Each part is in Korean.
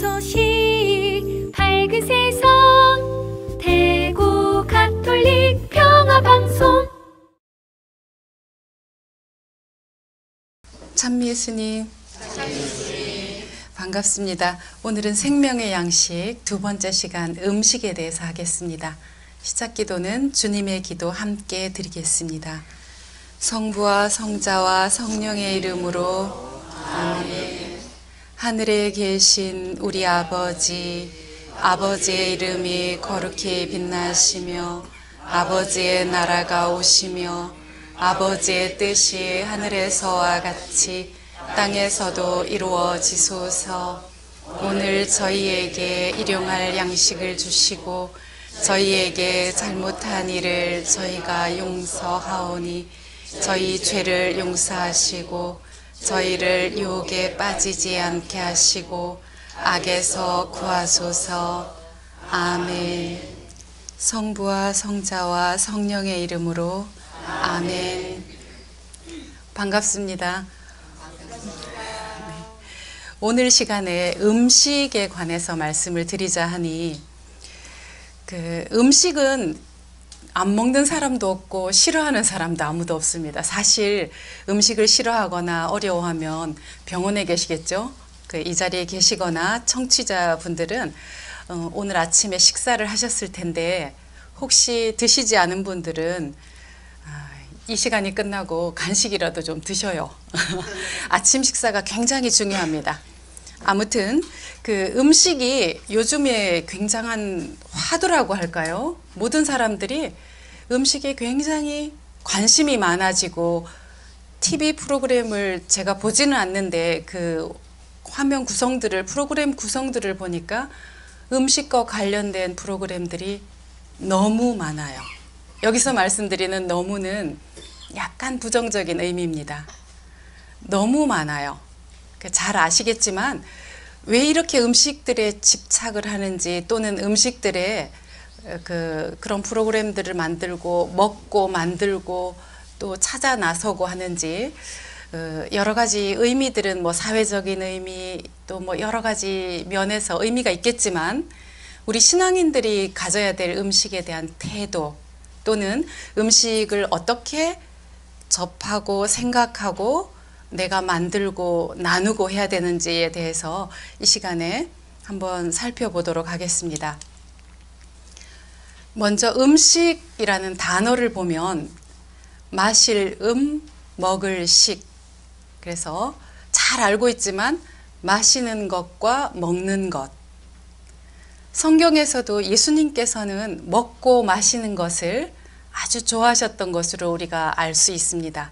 소식 밝은 세상 대구 가톨릭 평화방송. 찬미 예수님 반갑습니다. 오늘은 생명의 양식 두 번째 시간 음식에 대해서 하겠습니다. 시작 기도는 주님의 기도 함께 드리겠습니다. 성부와 성자와 성령의 이름으로 아멘. 하늘에 계신 우리 아버지, 아버지의 이름이 거룩히 빛나시며 아버지의 나라가 오시며 아버지의 뜻이 하늘에서와 같이 땅에서도 이루어지소서. 오늘 저희에게 일용할 양식을 주시고 저희에게 잘못한 일을 저희가 용서하오니 저희 죄를 용서하시고 저희를 유혹에 빠지지 않게 하시고 악에서 구하소서. 아멘. 성부와 성자와 성령의 이름으로 아멘. 반갑습니다. 오늘 시간에 음식에 관해서 말씀을 드리자 하니 음식은 안 먹는 사람도 없고 싫어하는 사람도 아무도 없습니다. 사실 음식을 싫어하거나 어려워하면 병원에 계시겠죠? 이 자리에 계시거나 청취자분들은 오늘 아침에 식사를 하셨을 텐데 혹시 드시지 않은 분들은 이 시간이 끝나고 간식이라도 좀 드셔요. 아침 식사가 굉장히 중요합니다. 아무튼 음식이 요즘에 굉장한 화두라고 할까요? 모든 사람들이 음식에 굉장히 관심이 많아지고 TV 프로그램을 제가 보지는 않는데 화면 구성들을 프로그램 구성들을 보니까 음식과 관련된 프로그램들이 너무 많아요. 여기서 말씀드리는 너무는 약간 부정적인 의미입니다. 너무 많아요. 잘 아시겠지만 왜 이렇게 음식들에 집착을 하는지 또는 음식들에 그런 프로그램들을 만들고 먹고 만들고 또 찾아 나서고 하는지 여러 가지 의미들은 사회적인 의미 또 여러 가지 면에서 의미가 있겠지만 우리 신앙인들이 가져야 될 음식에 대한 태도 또는 음식을 어떻게 접하고 생각하고 내가 만들고 나누고 해야 되는지에 대해서 이 시간에 한번 살펴보도록 하겠습니다. 먼저 음식이라는 단어를 보면 마실 먹을 식. 그래서 잘 알고 있지만 마시는 것과 먹는 것. 성경에서도 예수님께서는 먹고 마시는 것을 아주 좋아하셨던 것으로 우리가 알 수 있습니다.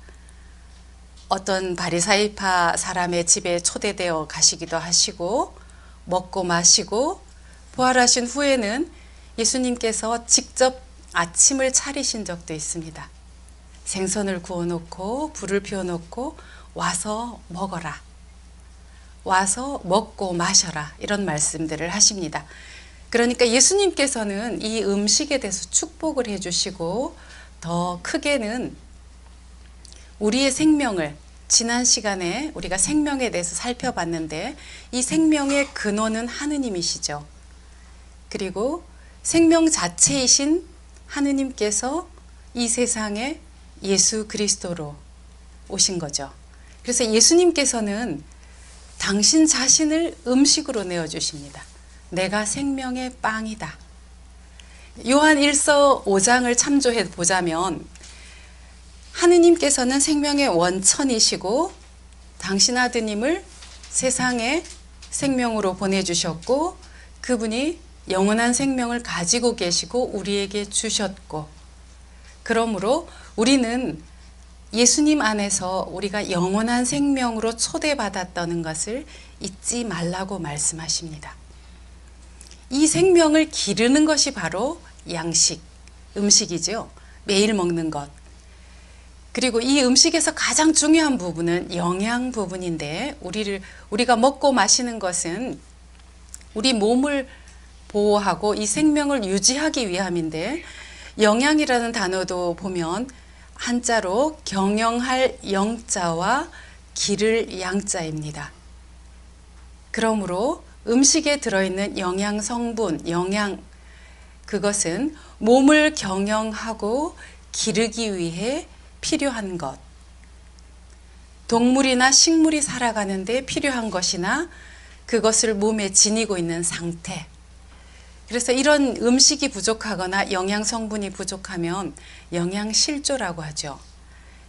어떤 바리사이파 사람의 집에 초대되어 가시기도 하시고 먹고 마시고 부활하신 후에는 예수님께서 직접 아침을 차리신 적도 있습니다. 생선을 구워놓고 불을 피워놓고 와서 먹어라. 와서 먹고 마셔라. 이런 말씀들을 하십니다. 그러니까 예수님께서는 이 음식에 대해서 축복을 해주시고 더 크게는 우리의 생명을 지난 시간에 우리가 생명에 대해서 살펴봤는데 이 생명의 근원은 하느님이시죠. 그리고 생명 자체이신 하느님께서 이 세상에 예수 그리스도로 오신 거죠. 그래서 예수님께서는 당신 자신을 음식으로 내어주십니다. 내가 생명의 빵이다. 요한 1서 5장을 참조해 보자면 하느님께서는 생명의 원천이시고 당신 아드님을 세상에 생명으로 보내주셨고 그분이 영원한 생명을 가지고 계시고 우리에게 주셨고 그러므로 우리는 예수님 안에서 우리가 영원한 생명으로 초대받았다는 것을 잊지 말라고 말씀하십니다. 이 생명을 기르는 것이 바로 양식, 음식이죠. 매일 먹는 것. 그리고 이 음식에서 가장 중요한 부분은 영양 부분인데 우리가 먹고 마시는 것은 우리 몸을 보호하고 이 생명을 유지하기 위함인데 영양이라는 단어도 보면 한자로 경영할 영자와 기를 양자입니다. 그러므로 음식에 들어있는 영양 성분, 그것은 몸을 경영하고 기르기 위해 필요한 것. 동물이나 식물이 살아가는 데 필요한 것이나 그것을 몸에 지니고 있는 상태. 그래서 이런 음식이 부족하거나 영양 성분이 부족하면 영양실조라고 하죠.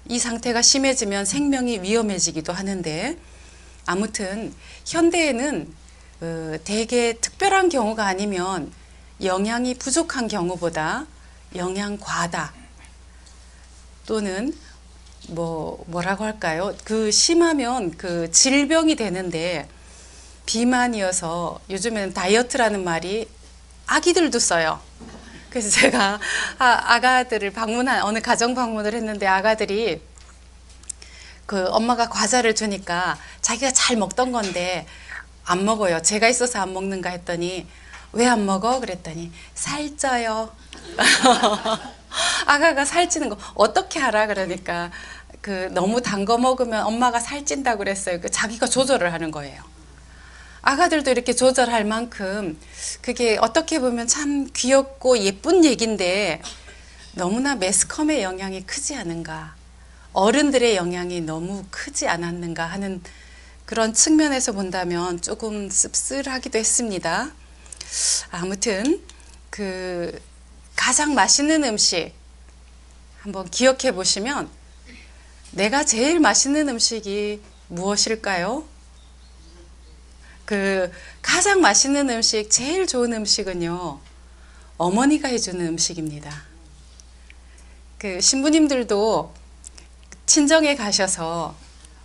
이 상태가 심해지면 생명이 위험해지기도 하는데, 아무튼 현대에는 대개 특별한 경우가 아니면 영양이 부족한 경우보다 영양 과다 또는 뭐라고 할까요? 심하면 질병이 되는데, 비만이어서 요즘에는 다이어트라는 말이 아기들도 써요. 그래서 제가 아가들을 어느 가정 방문을 했는데, 아가들이 엄마가 과자를 주니까 자기가 잘 먹던 건데 안 먹어요. 제가 있어서 안 먹는가 했더니, 왜 안 먹어? 그랬더니 살쪄요. 아가가 살찌는 거 어떻게 알아? 그러니까 너무 단 거 먹으면 엄마가 살찐다고 그랬어요. 자기가 조절을 하는 거예요. 아가들도 이렇게 조절할 만큼 그게 어떻게 보면 참 귀엽고 예쁜 얘기인데, 너무나 매스컴의 영향이 크지 않은가, 어른들의 영향이 너무 크지 않았는가 하는 그런 측면에서 본다면 조금 씁쓸하기도 했습니다. 아무튼 가장 맛있는 음식 한번 기억해 보시면, 내가 제일 맛있는 음식이 무엇일까요? 가장 맛있는 음식, 제일 좋은 음식은요, 어머니가 해주는 음식입니다. 신부님들도 친정에 가셔서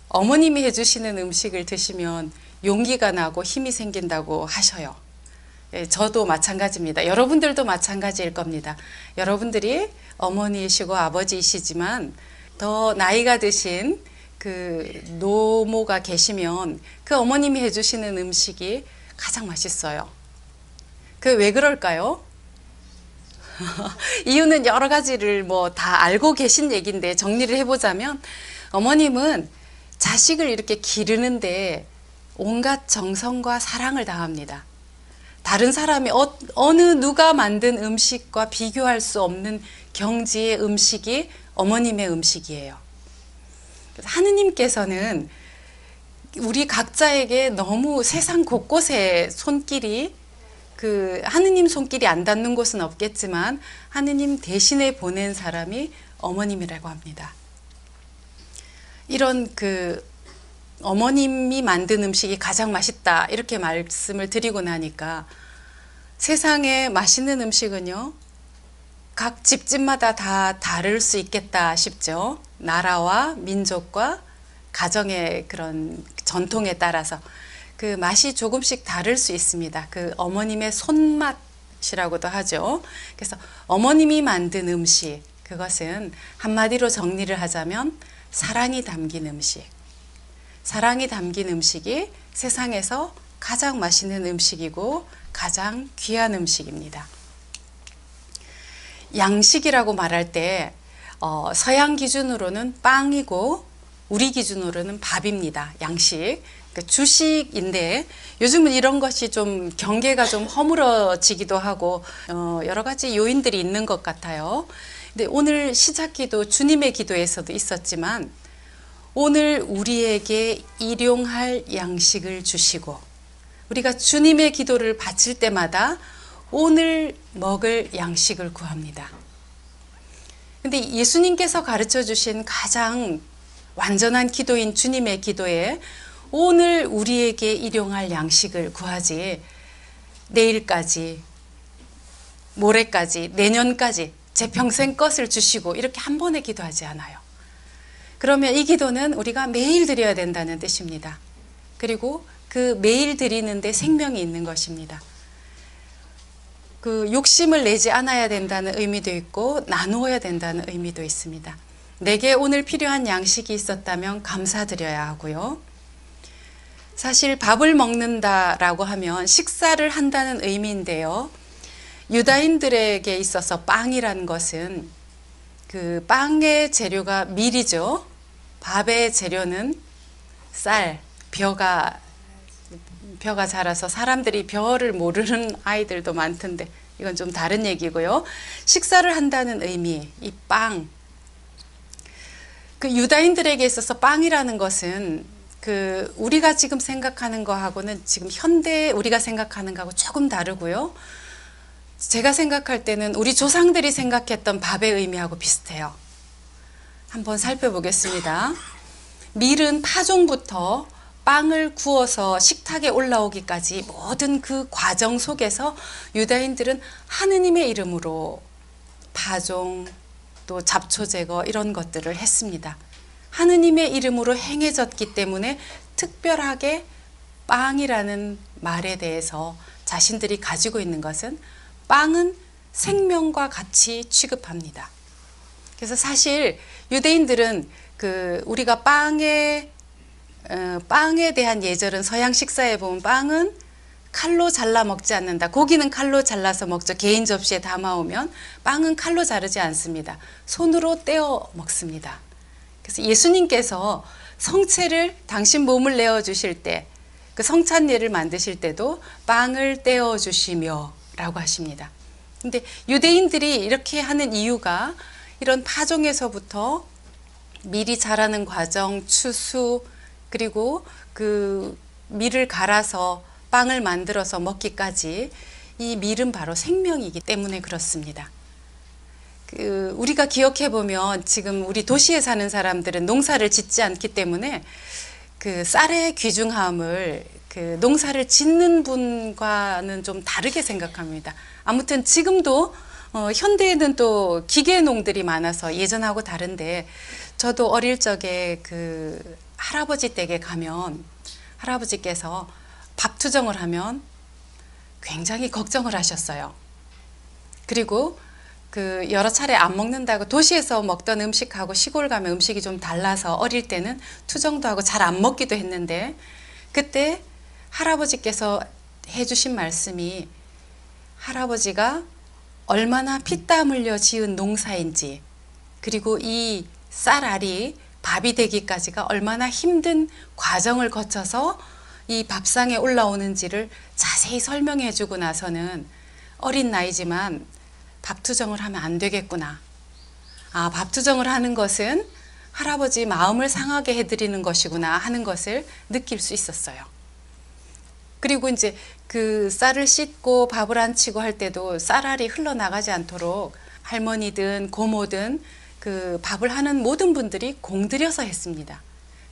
어머님이 해주시는 음식을 드시면 용기가 나고 힘이 생긴다고 하셔요. 저도 마찬가지입니다. 여러분들도 마찬가지일 겁니다. 여러분들이 어머니이시고 아버지이시지만 더 나이가 드신 노모가 계시면 어머님이 해주시는 음식이 가장 맛있어요. 왜 그럴까요? 이유는 여러 가지를 다 알고 계신 얘기인데, 정리를 해보자면, 어머님은 자식을 이렇게 기르는데 온갖 정성과 사랑을 다합니다. 다른 사람이 어느 누가 만든 음식과 비교할 수 없는 경지의 음식이 어머님의 음식이에요. 하느님께서는 우리 각자에게 너무 세상 곳곳에 손길이, 하느님 손길이 안 닿는 곳은 없겠지만 하느님 대신에 보낸 사람이 어머님이라고 합니다. 이런 어머님이 만든 음식이 가장 맛있다, 이렇게 말씀을 드리고 나니까, 세상에 맛있는 음식은요, 각 집집마다 다 다를 수 있겠다 싶죠. 나라와 민족과 가정의 그런 전통에 따라서 맛이 조금씩 다를 수 있습니다. 어머님의 손맛이라고도 하죠. 그래서 어머님이 만든 음식, 그것은 한마디로 정리를 하자면 사랑이 담긴 음식. 사랑이 담긴 음식이 세상에서 가장 맛있는 음식이고 가장 귀한 음식입니다. 양식이라고 말할 때 서양 기준으로는 빵이고 우리 기준으로는 밥입니다. 양식. 주식인데, 요즘은 이런 것이 좀 경계가 좀 허물어지기도 하고 여러 가지 요인들이 있는 것 같아요. 근데 오늘 시작기도 주님의 기도에서도 있었지만, 오늘 우리에게 일용할 양식을 주시고, 우리가 주님의 기도를 바칠 때마다 오늘 먹을 양식을 구합니다. 근데 예수님께서 가르쳐 주신 가장 완전한 기도인 주님의 기도에 오늘 우리에게 일용할 양식을 구하지, 내일까지, 모레까지, 내년까지 제 평생 것을 주시고 이렇게 한 번에 기도하지 않아요. 그러면 이 기도는 우리가 매일 드려야 된다는 뜻입니다. 그리고 매일 드리는데 생명이 있는 것입니다. 욕심을 내지 않아야 된다는 의미도 있고 나누어야 된다는 의미도 있습니다. 내게 오늘 필요한 양식이 있었다면 감사드려야 하고요. 사실 밥을 먹는다라고 하면 식사를 한다는 의미인데요. 유다인들에게 있어서 빵이라는 것은 빵의 재료가 밀이죠. 밥의 재료는 쌀, 벼가 벼가 자라서 사람들이 벼를 모르는 아이들도 많던데 이건 좀 다른 얘기고요. 식사를 한다는 의미, 이 빵. 그 유다인들에게 있어서 빵이라는 것은 그 우리가 지금 생각하는 거하고는 지금 현대 우리가 생각하는 거하고 조금 다르고요. 제가 생각할 때는 우리 조상들이 생각했던 밥의 의미하고 비슷해요. 한번 살펴보겠습니다. 밀은 파종부터 빵을 구워서 식탁에 올라오기까지 모든 그 과정 속에서 유다인들은 하느님의 이름으로 파종 또 잡초 제거 이런 것들을 했습니다. 하느님의 이름으로 행해졌기 때문에 특별하게 빵이라는 말에 대해서 자신들이 가지고 있는 것은 빵은 생명과 같이 취급합니다. 그래서 사실 유대인들은 그 우리가 빵에 대한 예절은 서양 식사에 보면 빵은 칼로 잘라 먹지 않는다. 고기는 칼로 잘라서 먹죠. 개인 접시에 담아오면 빵은 칼로 자르지 않습니다. 손으로 떼어 먹습니다. 그래서 예수님께서 성체를 당신 몸을 내어주실 때 그 성찬례를 만드실 때도 빵을 떼어주시며 라고 하십니다. 근데 유대인들이 이렇게 하는 이유가 이런 파종에서부터 밀이 자라는 과정, 추수, 그리고 그 밀을 갈아서 빵을 만들어서 먹기까지 이 밀은 바로 생명이기 때문에 그렇습니다. 우리가 기억해 보면 지금 우리 도시에 사는 사람들은 농사를 짓지 않기 때문에 그 쌀의 귀중함을 그 농사를 짓는 분과는 좀 다르게 생각합니다. 아무튼 지금도 현대에는 또 기계농들이 많아서 예전하고 다른데 저도 어릴 적에 그 할아버지 댁에 가면 할아버지께서 밥 투정을 하면 굉장히 걱정을 하셨어요. 그리고 그 여러 차례 안 먹는다고 도시에서 먹던 음식하고 시골 가면 음식이 좀 달라서 어릴 때는 투정도 하고 잘 안 먹기도 했는데 그때 할아버지께서 해주신 말씀이 할아버지가 얼마나 피땀 흘려 지은 농사인지 그리고 이 쌀알이 밥이 되기까지가 얼마나 힘든 과정을 거쳐서 이 밥상에 올라오는지를 자세히 설명해 주고 나서는 어린 나이지만 밥투정을 하면 안 되겠구나. 아, 밥투정을 하는 것은 할아버지 마음을 상하게 해드리는 것이구나 하는 것을 느낄 수 있었어요. 그리고 이제 그 쌀을 씻고 밥을 안 치고 할 때도 쌀알이 흘러나가지 않도록 할머니든 고모든 그 밥을 하는 모든 분들이 공들여서 했습니다.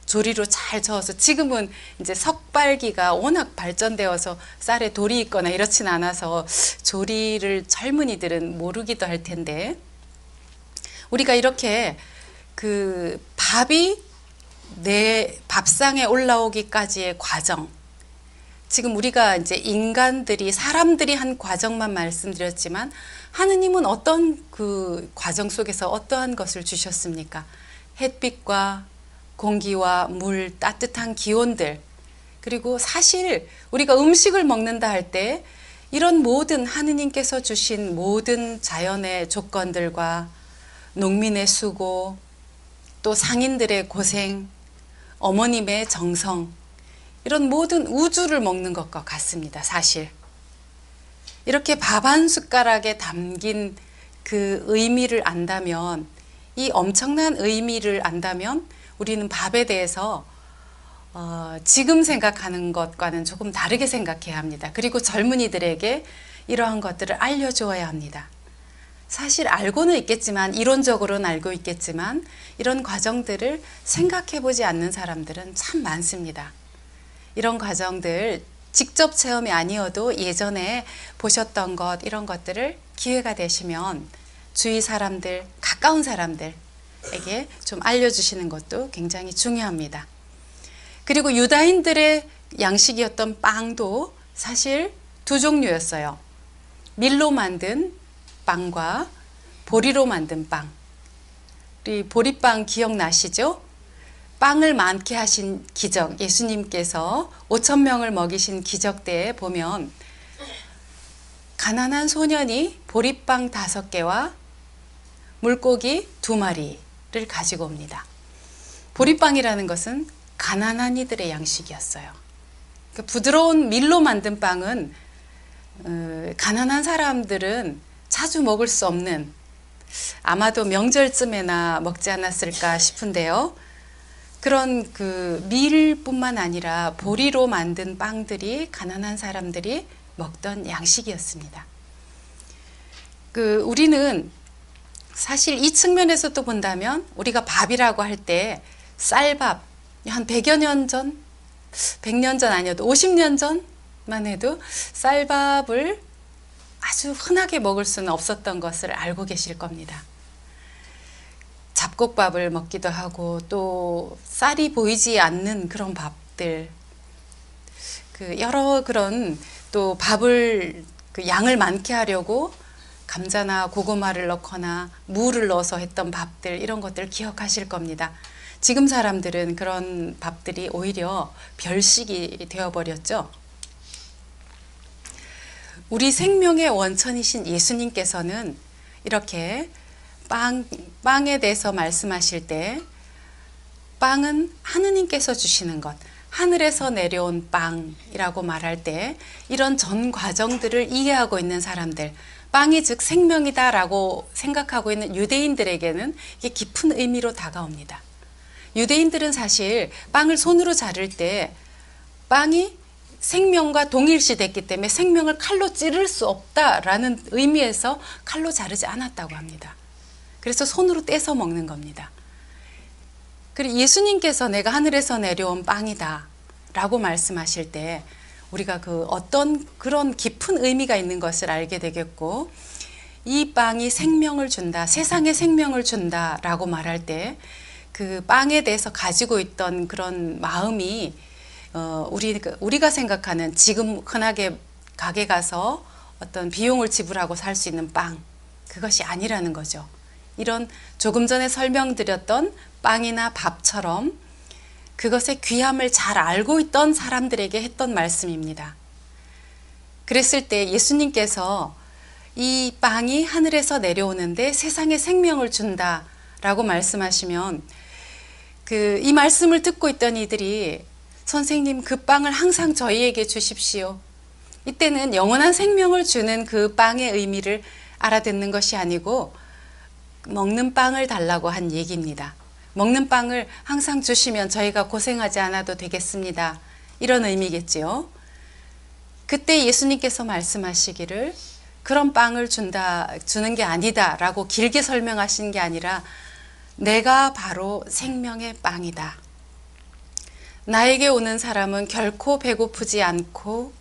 조리로 잘 저어서 지금은 이제 석발기가 워낙 발전되어서 쌀에 돌이 있거나 이렇진 않아서 조리를 젊은이들은 모르기도 할 텐데 우리가 이렇게 그 밥이 내 밥상에 올라오기까지의 과정 지금 우리가 이제 인간들이 사람들이 한 과정만 말씀드렸지만 하느님은 어떤 그 과정 속에서 어떠한 것을 주셨습니까? 햇빛과 공기와 물, 따뜻한 기온들 그리고 사실 우리가 음식을 먹는다 할 때 이런 모든 하느님께서 주신 모든 자연의 조건들과 농민의 수고 또 상인들의 고생 어머님의 정성 이런 모든 우주를 먹는 것과 같습니다. 사실 이렇게 밥 한 숟가락에 담긴 그 의미를 안다면 이 엄청난 의미를 안다면 우리는 밥에 대해서 지금 생각하는 것과는 조금 다르게 생각해야 합니다. 그리고 젊은이들에게 이러한 것들을 알려주어야 합니다. 사실 알고는 있겠지만 이론적으로는 알고 있겠지만 이런 과정들을 생각해 보지 않는 사람들은 참 많습니다. 이런 과정들 직접 체험이 아니어도 예전에 보셨던 것 이런 것들을 기회가 되시면 주위 사람들 가까운 사람들에게 좀 알려주시는 것도 굉장히 중요합니다. 그리고 유다인들의 양식이었던 빵도 사실 두 종류였어요. 밀로 만든 빵과 보리로 만든 빵. 우리 보리빵 기억나시죠? 빵을 많게 하신 기적, 예수님께서 5,000명을 먹이신 기적 때에 보면 가난한 소년이 보리빵 5개와 물고기 2마리를 가지고 옵니다. 보리빵이라는 것은 가난한 이들의 양식이었어요. 그 부드러운 밀로 만든 빵은 가난한 사람들은 자주 먹을 수 없는, 아마도 명절쯤에나 먹지 않았을까 싶은데요. 그런 그 밀뿐만 아니라 보리로 만든 빵들이 가난한 사람들이 먹던 양식이었습니다. 우리는 사실 이 측면에서도 본다면 우리가 밥이라고 할 때 쌀밥, 한 100여 년 전, 100년 전 아니어도 50년 전만 해도 쌀밥을 아주 흔하게 먹을 수는 없었던 것을 알고 계실 겁니다. 잡곡밥을 먹기도 하고 또 쌀이 보이지 않는 그런 밥들, 여러 그런 또 밥을 양을 많게 하려고 감자나 고구마를 넣거나 무를 넣어서 했던 밥들, 이런 것들 기억하실 겁니다. 지금 사람들은 그런 밥들이 오히려 별식이 되어버렸죠. 우리 생명의 원천이신 예수님께서는 이렇게 빵에 대해서 말씀하실 때 빵은 하느님께서 주시는 것, 하늘에서 내려온 빵이라고 말할 때 이런 전 과정들을 이해하고 있는 사람들, 빵이 즉 생명이다 라고 생각하고 있는 유대인들에게는 이게 깊은 의미로 다가옵니다. 유대인들은 사실 빵을 손으로 자를 때 빵이 생명과 동일시 됐기 때문에 생명을 칼로 찌를 수 없다라는 의미에서 칼로 자르지 않았다고 합니다. 그래서 손으로 떼서 먹는 겁니다. 그리고 예수님께서 내가 하늘에서 내려온 빵이다 라고 말씀하실 때 우리가 어떤 그런 깊은 의미가 있는 것을 알게 되겠고, 이 빵이 생명을 준다, 세상에 생명을 준다 라고 말할 때 그 빵에 대해서 가지고 있던 그런 마음이 우리가 생각하는 지금 흔하게 가게 가서 어떤 비용을 지불하고 살 수 있는 빵, 그것이 아니라는 거죠. 이런 조금 전에 설명드렸던 빵이나 밥처럼 그것의 귀함을 잘 알고 있던 사람들에게 했던 말씀입니다. 그랬을 때 예수님께서 이 빵이 하늘에서 내려오는데 세상에 생명을 준다 라고 말씀하시면 이 말씀을 듣고 있던 이들이 선생님, 그 빵을 항상 저희에게 주십시오. 이때는 영원한 생명을 주는 그 빵의 의미를 알아듣는 것이 아니고 먹는 빵을 달라고 한 얘기입니다. 먹는 빵을 항상 주시면 저희가 고생하지 않아도 되겠습니다. 이런 의미겠지요. 그때 예수님께서 말씀하시기를 그런 빵을 주는 게 아니다 라고 길게 설명하신 게 아니라 내가 바로 생명의 빵이다. 나에게 오는 사람은 결코 배고프지 않고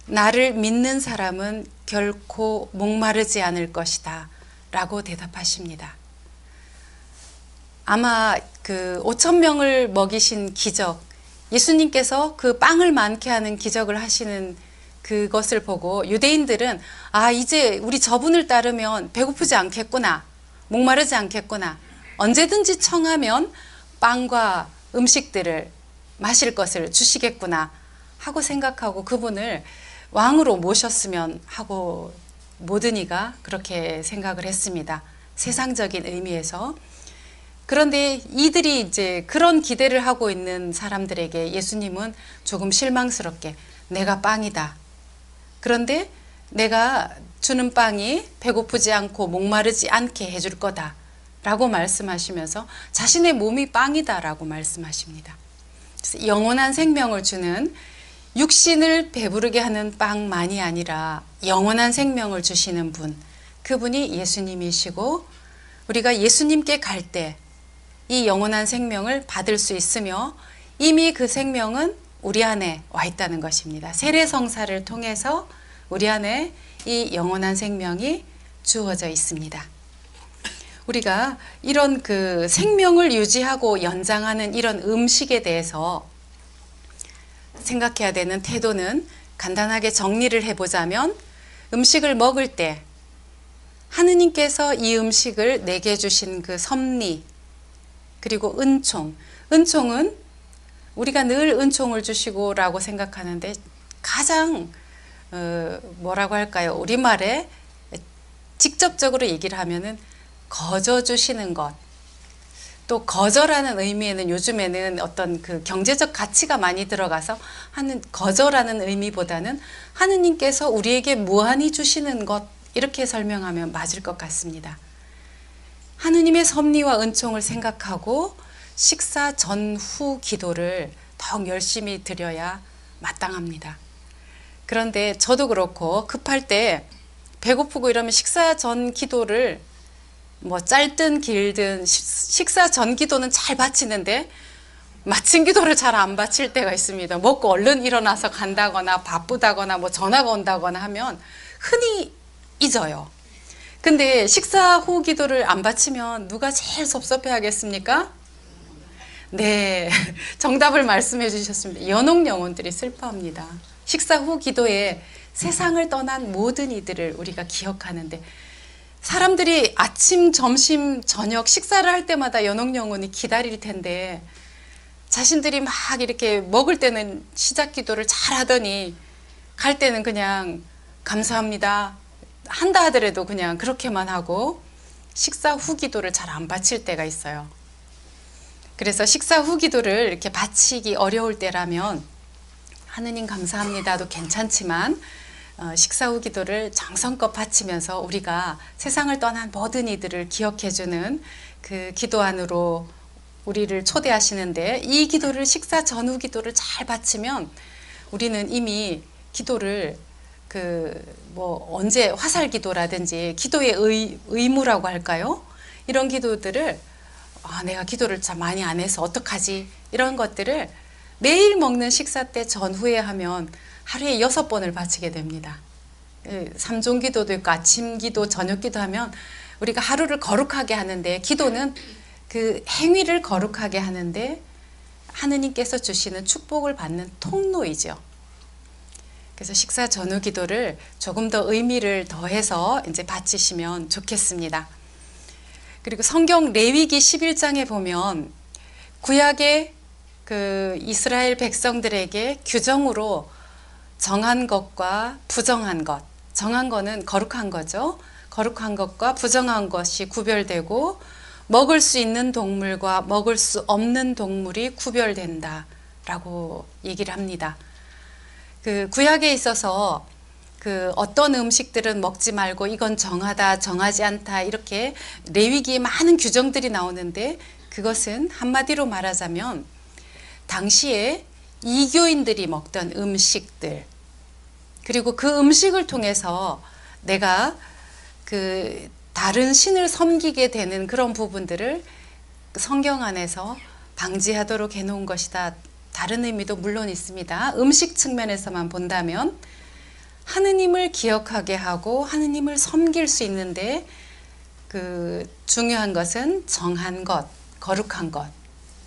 나를 믿는 사람은 결코 목마르지 않을 것이다 라고 대답하십니다. 아마 5,000명을 먹이신 기적, 예수님께서 그 빵을 많게 하는 기적을 하시는 그것을 보고 유대인들은 이제 우리 저분을 따르면 배고프지 않겠구나, 목마르지 않겠구나, 언제든지 청하면 빵과 음식들을 마실 것을 주시겠구나 하고 생각하고 그분을 왕으로 모셨으면 하고 모든 이가 그렇게 생각을 했습니다. 세상적인 의미에서. 그런데 이들이 이제 그런 기대를 하고 있는 사람들에게 예수님은 조금 실망스럽게 내가 빵이다. 그런데 내가 주는 빵이 배고프지 않고 목마르지 않게 해줄 거다 라고 말씀하시면서 자신의 몸이 빵이다 라고 말씀하십니다. 그래서 영원한 생명을 주는, 육신을 배부르게 하는 빵만이 아니라 영원한 생명을 주시는 분, 그분이 예수님이시고 우리가 예수님께 갈 때 이 영원한 생명을 받을 수 있으며 이미 그 생명은 우리 안에 와 있다는 것입니다. 세례성사를 통해서 우리 안에 이 영원한 생명이 주어져 있습니다. 우리가 이런 생명을 유지하고 연장하는 이런 음식에 대해서 생각해야 되는 태도는 간단하게 정리를 해보자면, 음식을 먹을 때 하느님께서 이 음식을 내게 주신 그 섭리, 그리고 은총은 우리가 늘 은총을 주시고 라고 생각하는데 가장 뭐라고 할까요? 우리말에 직접적으로 얘기를 하면은 거저 주시는 것, 또 거저라는 의미에는 요즘에는 어떤 그 경제적 가치가 많이 들어가서 하는 거저라는 의미보다는 하느님께서 우리에게 무한히 주시는 것, 이렇게 설명하면 맞을 것 같습니다. 하느님의 섭리와 은총을 생각하고 식사 전후 기도를 더욱 열심히 드려야 마땅합니다. 그런데 저도 그렇고 급할 때 배고프고 이러면 식사 전 기도를 뭐 짧든 길든 식사 전 기도는 잘 바치는데 마침 기도를 잘 안 바칠 때가 있습니다. 먹고 얼른 일어나서 간다거나 바쁘다거나 뭐 전화가 온다거나 하면 흔히 잊어요. 근데 식사 후 기도를 안 바치면 누가 제일 섭섭해 하겠습니까? 네, 정답을 말씀해 주셨습니다. 연옥 영혼들이 슬퍼합니다. 식사 후 기도에 세상을 떠난 모든 이들을 우리가 기억하는데, 사람들이 아침, 점심, 저녁 식사를 할 때마다 연옥 영혼이 기다릴 텐데 자신들이 막 이렇게 먹을 때는 시작 기도를 잘 하더니 갈 때는 그냥 감사합니다 한다 하더라도 그냥 그렇게만 하고 식사 후 기도를 잘 안 바칠 때가 있어요. 그래서 식사 후 기도를 이렇게 바치기 어려울 때라면 하느님 감사합니다도 괜찮지만 식사 후 기도를 정성껏 바치면서 우리가 세상을 떠난 모든 이들을 기억해주는 그 기도 안으로 우리를 초대하시는데, 이 기도를 식사 전후 기도를 잘 바치면 우리는 이미 기도를 언제 화살 기도라든지 기도의 의무라고 할까요? 이런 기도들을 내가 기도를 참 많이 안 해서 어떡하지? 이런 것들을 매일 먹는 식사 때 전후에 하면 하루에 6번을 바치게 됩니다. 3종 기도도 있고 아침 기도, 저녁 기도 하면 우리가 하루를 거룩하게 하는데, 기도는 그 행위를 거룩하게 하는데 하느님께서 주시는 축복을 받는 통로이죠. 그래서 식사 전후 기도를 조금 더 의미를 더해서 이제 바치시면 좋겠습니다. 그리고 성경 레위기 11장에 보면 구약의 그 이스라엘 백성들에게 규정으로 정한 것과 부정한 것, 정한 거는 거룩한 거죠. 거룩한 것과 부정한 것이 구별되고 먹을 수 있는 동물과 먹을 수 없는 동물이 구별된다라고 얘기를 합니다. 그 구약에 있어서 그 어떤 음식들은 먹지 말고 이건 정하다, 정하지 않다, 이렇게 레위기에 많은 규정들이 나오는데, 그것은 한마디로 말하자면 당시에 이교인들이 먹던 음식들, 그리고 그 음식을 통해서 내가 그 다른 신을 섬기게 되는 그런 부분들을 성경 안에서 방지하도록 해놓은 것이다. 다른 의미도 물론 있습니다. 음식 측면에서만 본다면 하느님을 기억하게 하고 하느님을 섬길 수 있는데, 그 중요한 것은 정한 것, 거룩한 것,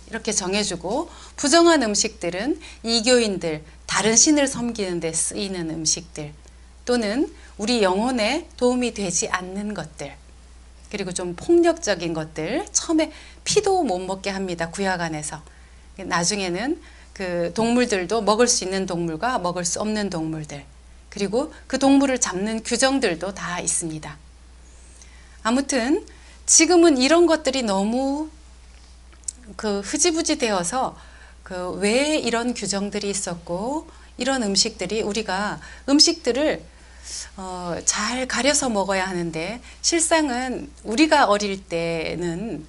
이렇게 정해주고, 부정한 음식들은 이교인들, 다른 신을 섬기는 데 쓰이는 음식들, 또는 우리 영혼에 도움이 되지 않는 것들, 그리고 좀 폭력적인 것들, 처음에 피도 못 먹게 합니다. 구약 안에서. 나중에는 그 동물들도 먹을 수 있는 동물과 먹을 수 없는 동물들, 그리고 그 동물을 잡는 규정들도 다 있습니다. 아무튼 지금은 이런 것들이 너무 그 흐지부지 되어서 왜 이런 규정들이 있었고 이런 음식들이, 우리가 음식들을 잘 가려서 먹어야 하는데, 실상은 우리가 어릴 때는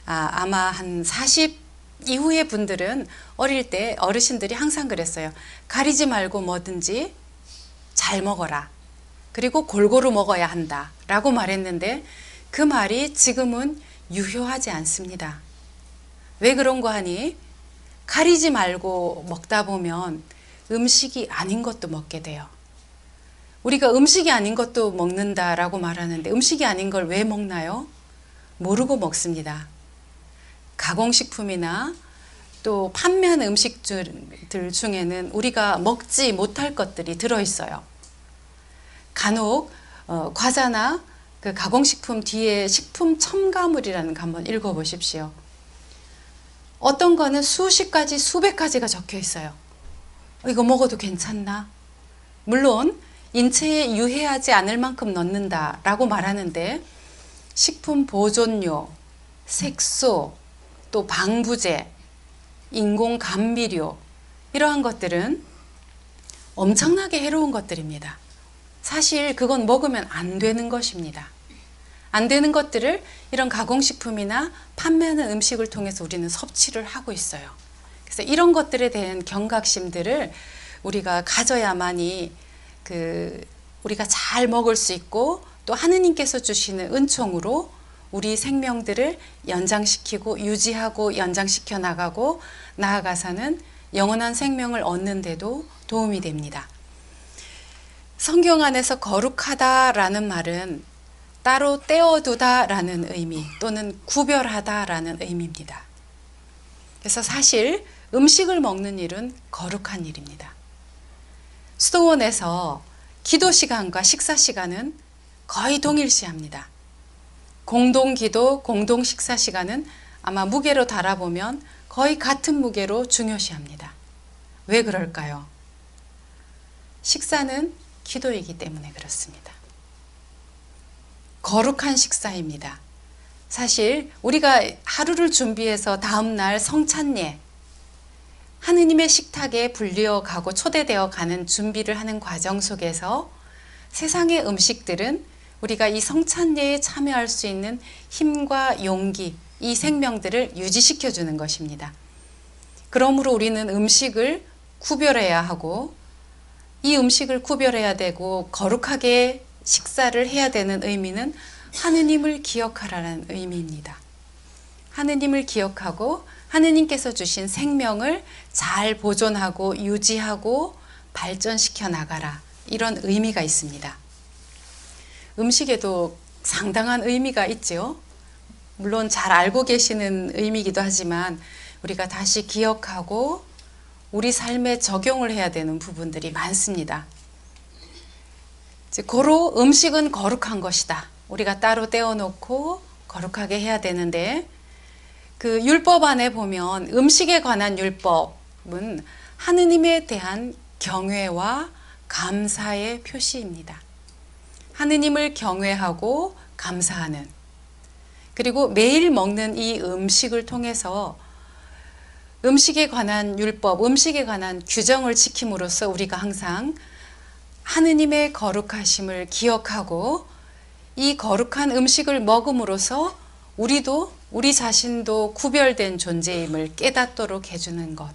아마 한 40 이후의 분들은 어릴 때 어르신들이 항상 그랬어요. 가리지 말고 뭐든지 잘 먹어라. 그리고 골고루 먹어야 한다 라고 말했는데, 그 말이 지금은 유효하지 않습니다. 왜 그런 거 하니? 가리지 말고 먹다 보면 음식이 아닌 것도 먹게 돼요. 우리가 음식이 아닌 것도 먹는다라고 말하는데, 음식이 아닌 걸 왜 먹나요? 모르고 먹습니다. 가공식품이나 또 판매하는 음식들 중에는 우리가 먹지 못할 것들이 들어있어요. 간혹 과자나 그 가공식품 뒤에 식품 첨가물이라는 거 한번 읽어보십시오. 어떤 거는 수십 가지, 수백 가지가 적혀 있어요. 이거 먹어도 괜찮나? 물론 인체에 유해하지 않을 만큼 넣는다라고 말하는데, 식품 보존료, 색소, 또 방부제, 인공 감미료 이러한 것들은 엄청나게 해로운 것들입니다. 사실 그건 먹으면 안 되는 것입니다. 안 되는 것들을 이런 가공식품이나 판매하는 음식을 통해서 우리는 섭취를 하고 있어요. 그래서 이런 것들에 대한 경각심들을 우리가 가져야만이 우리가 잘 먹을 수 있고 또 하느님께서 주시는 은총으로 우리 생명들을 연장시키고 유지하고 연장시켜 나가고 나아가서는 영원한 생명을 얻는 데도 도움이 됩니다. 성경 안에서 거룩하다라는 말은 따로 떼어두다라는 의미 또는 구별하다라는 의미입니다. 그래서 사실 음식을 먹는 일은 거룩한 일입니다. 수도원에서 기도 시간과 식사 시간은 거의 동일시합니다. 공동 기도, 공동 식사 시간은 아마 무게로 달아보면 거의 같은 무게로 중요시합니다. 왜 그럴까요? 식사는 기도이기 때문에 그렇습니다. 거룩한 식사입니다. 사실 우리가 하루를 준비해서 다음날 성찬예, 하느님의 식탁에 불리어 가고 초대되어 가는 준비를 하는 과정 속에서 세상의 음식들은 우리가 이 성찬예에 참여할 수 있는 힘과 용기, 이 생명들을 유지시켜 주는 것입니다. 그러므로 우리는 음식을 구별해야 하고 이 음식을 구별해야 되고 거룩하게 식사를 해야 되는 의미는 하느님을 기억하라는 의미입니다. 하느님을 기억하고 하느님께서 주신 생명을 잘 보존하고 유지하고 발전시켜 나가라, 이런 의미가 있습니다. 음식에도 상당한 의미가 있죠. 물론 잘 알고 계시는 의미이기도 하지만 우리가 다시 기억하고 우리 삶에 적용을 해야 되는 부분들이 많습니다. 고로 음식은 거룩한 것이다. 우리가 따로 떼어놓고 거룩하게 해야 되는데, 그 율법 안에 보면 음식에 관한 율법은 하느님에 대한 경외와 감사의 표시입니다. 하느님을 경외하고 감사하는, 그리고 매일 먹는 이 음식을 통해서 음식에 관한 율법, 음식에 관한 규정을 지킴으로써 우리가 항상 하느님의 거룩하심을 기억하고 이 거룩한 음식을 먹음으로써 우리도 우리 자신도 구별된 존재임을 깨닫도록 해주는 것.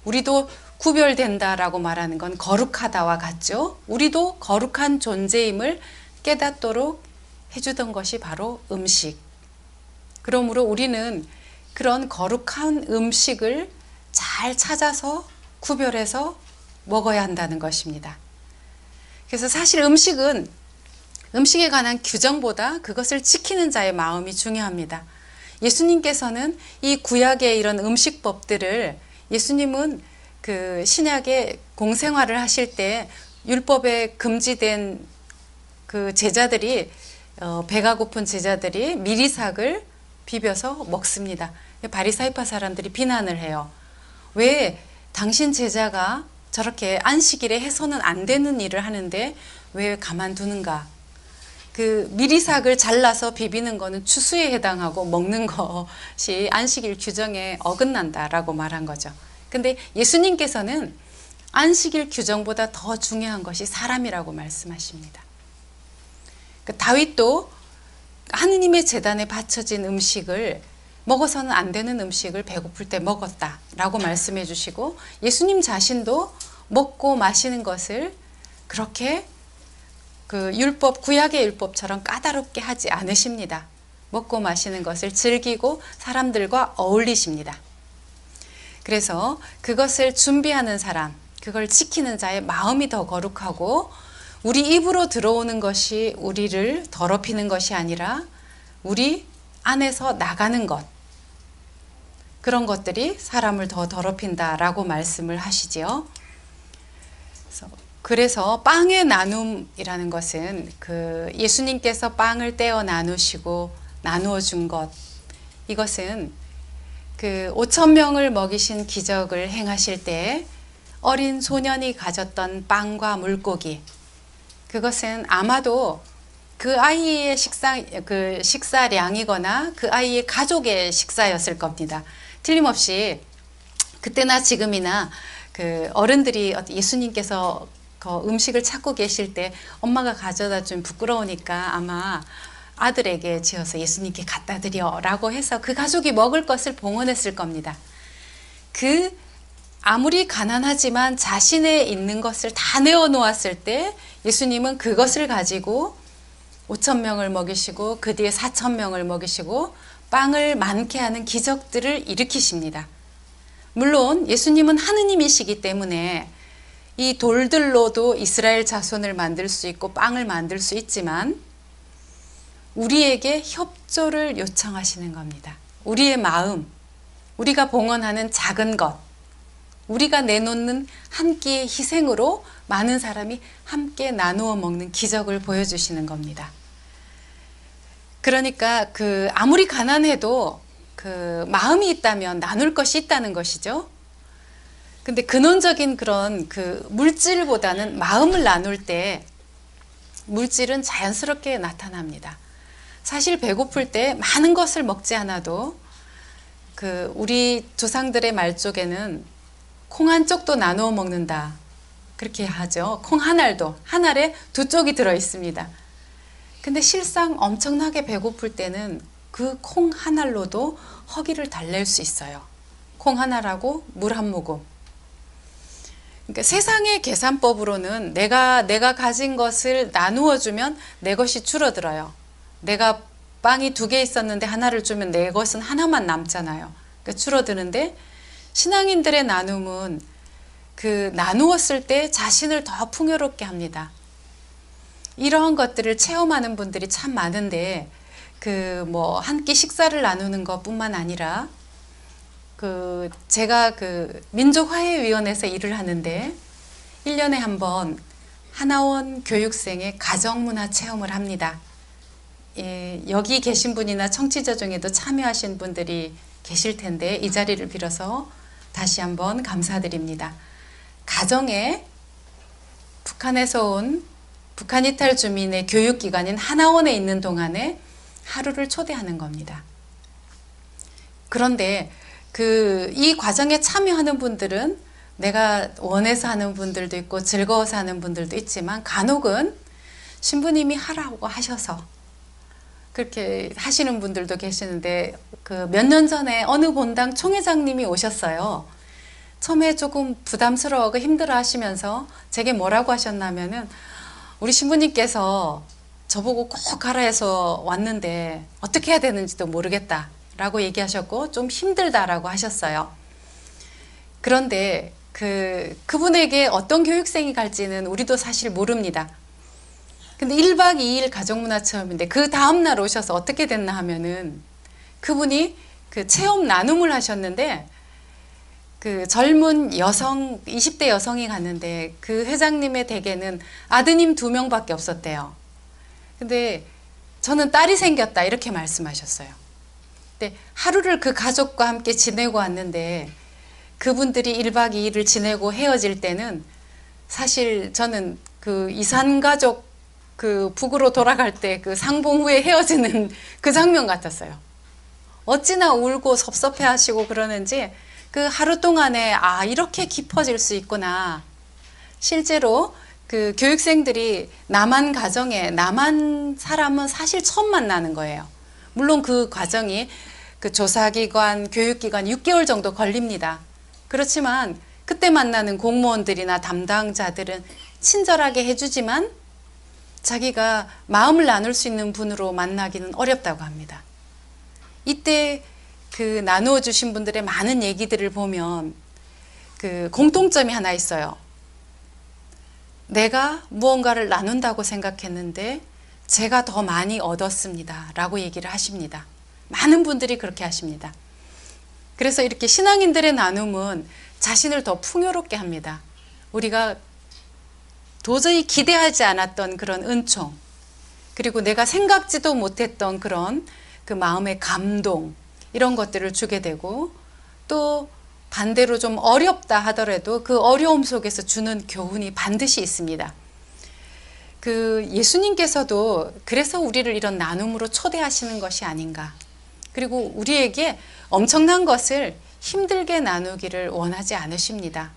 우리도 구별된다라고 말하는 건 거룩하다와 같죠. 우리도 거룩한 존재임을 깨닫도록 해주던 것이 바로 음식. 그러므로 우리는 그런 거룩한 음식을 잘 찾아서 구별해서 먹어야 한다는 것입니다. 그래서 사실 음식에 관한 규정보다 그것을 지키는 자의 마음이 중요합니다. 예수님께서는 이 구약의 이런 음식법들을, 예수님은 그 신약의 공생활을 하실 때 율법에 금지된 그 제자들이, 배가 고픈 제자들이 미리삭을 비벼서 먹습니다. 바리사이파 사람들이 비난을 해요. 왜 당신 제자가 저렇게 안식일에 해서는 안 되는 일을 하는데 왜 가만두는가? 그 미리삭을 잘라서 비비는 거는 추수에 해당하고 먹는 것이 안식일 규정에 어긋난다라고 말한 거죠. 근데 예수님께서는 안식일 규정보다 더 중요한 것이 사람이라고 말씀하십니다. 다윗도 하느님의 제단에 바쳐진 음식을, 먹어서는 안 되는 음식을 배고플 때 먹었다라고 말씀해 주시고, 예수님 자신도 먹고 마시는 것을 그렇게 그 율법, 구약의 율법처럼 까다롭게 하지 않으십니다. 먹고 마시는 것을 즐기고 사람들과 어울리십니다. 그래서 그것을 준비하는 사람, 그걸 지키는 자의 마음이 더 거룩하고, 우리 입으로 들어오는 것이 우리를 더럽히는 것이 아니라 우리 안에서 나가는 것, 그런 것들이 사람을 더 더럽힌다라고 말씀을 하시지요. 그래서 빵의 나눔이라는 것은 그 예수님께서 빵을 떼어 나누시고 나누어 준 것, 이것은 그 5,000명을 먹이신 기적을 행하실 때 어린 소년이 가졌던 빵과 물고기, 그것은 아마도 그 아이의 식사량이거나 그 아이의 가족의 식사였을 겁니다. 틀림없이 그때나 지금이나 그 어른들이 예수님께서 그 음식을 찾고 계실 때 엄마가 가져다 좀 부끄러우니까 아마 아들에게 지어서 예수님께 갖다 드려 라고 해서 그 가족이 먹을 것을 봉헌했을 겁니다. 아무리 가난하지만 자신에 있는 것을 다 내어놓았을 때 예수님은 그것을 가지고 5,000명을 먹이시고 그 뒤에 4,000명을 먹이시고 빵을 많게 하는 기적들을 일으키십니다. 물론 예수님은 하느님이시기 때문에 이 돌들로도 이스라엘 자손을 만들 수 있고 빵을 만들 수 있지만 우리에게 협조를 요청하시는 겁니다. 우리의 마음, 우리가 봉헌하는 작은 것, 우리가 내놓는 한 끼의 희생으로 많은 사람이 함께 나누어 먹는 기적을 보여주시는 겁니다. 그러니까 아무리 가난해도 마음이 있다면 나눌 것이 있다는 것이죠. 근데 근원적인 그런 물질보다는 마음을 나눌 때 물질은 자연스럽게 나타납니다. 사실 배고플 때 많은 것을 먹지 않아도 우리 조상들의 말쪽에는 콩 한 쪽도 나누어 먹는다 그렇게 하죠. 콩 한 알도 한 알에 2쪽이 들어 있습니다. 근데 실상 엄청나게 배고플 때는 그 콩 한 알로도 허기를 달랠 수 있어요. 콩 한 알하고 물 한 모금. 그러니까 세상의 계산법으로는 내가 가진 것을 나누어 주면 내 것이 줄어들어요. 내가 빵이 2개 있었는데 하나를 주면 내 것은 하나만 남잖아요. 그러니까 줄어드는데 신앙인들의 나눔은 나누었을 때 자신을 더 풍요롭게 합니다. 이러한 것들을 체험하는 분들이 참 많은데 한 끼 식사를 나누는 것뿐만 아니라 제가 민족화해위원회에서 일을 하는데 1년에 한 번 하나원 교육생의 가정문화 체험을 합니다. 예, 여기 계신 분이나 청취자 중에도 참여하신 분들이 계실 텐데 이 자리를 빌어서 다시 한번 감사드립니다. 가정에 북한에서 온 북한 이탈 주민의 교육기관인 하나원에 있는 동안에 하루를 초대하는 겁니다. 그런데 이 과정에 참여하는 분들은 내가 원해서 하는 분들도 있고 즐거워서 하는 분들도 있지만 간혹은 신부님이 하라고 하셔서 그렇게 하시는 분들도 계시는데 몇 년 전에 어느 본당 총회장님이 오셨어요. 처음에 조금 부담스러워하고 힘들어 하시면서 제게 뭐라고 하셨냐면은 우리 신부님께서 저보고 꼭 가라 해서 왔는데 어떻게 해야 되는지도 모르겠다 라고 얘기하셨고 좀 힘들다라고 하셨어요. 그런데 그분에게 어떤 교육생이 갈지는 우리도 사실 모릅니다. 근데 1박 2일 가정문화 체험인데 그 다음날 오셔서 어떻게 됐나 하면은 그분이 체험 나눔을 하셨는데 젊은 여성 20대 여성이 갔는데 그 회장님의 댁에는 아드님 2명밖에 없었대요. 근데 저는 딸이 생겼다 이렇게 말씀하셨어요. 근데 하루를 그 가족과 함께 지내고 왔는데 그분들이 1박 2일을 지내고 헤어질 때는 사실 저는 이산가족 북으로 돌아갈 때 상봉 후에 헤어지는 그 장면 같았어요. 어찌나 울고 섭섭해 하시고 그러는지 하루 동안에 이렇게 깊어질 수 있구나. 실제로 교육생들이 남한 가정에 남한 사람은 사실 처음 만나는 거예요. 물론 그 과정이 조사기관, 교육기관 6개월 정도 걸립니다. 그렇지만 그때 만나는 공무원들이나 담당자들은 친절하게 해주지만 자기가 마음을 나눌 수 있는 분으로 만나기는 어렵다고 합니다. 이때 나누어 주신 분들의 많은 얘기들을 보면 공통점이 하나 있어요. 내가 무언가를 나눈다고 생각했는데 제가 더 많이 얻었습니다 라고 얘기를 하십니다. 많은 분들이 그렇게 하십니다. 그래서 이렇게 신앙인들의 나눔은 자신을 더 풍요롭게 합니다. 우리가 도저히 기대하지 않았던 그런 은총, 그리고 내가 생각지도 못했던 그런 마음의 감동, 이런 것들을 주게 되고, 또 반대로 좀 어렵다 하더라도 그 어려움 속에서 주는 교훈이 반드시 있습니다. 그 예수님께서도 그래서 우리를 이런 나눔으로 초대하시는 것이 아닌가. 그리고 우리에게 엄청난 것을 힘들게 나누기를 원하지 않으십니다.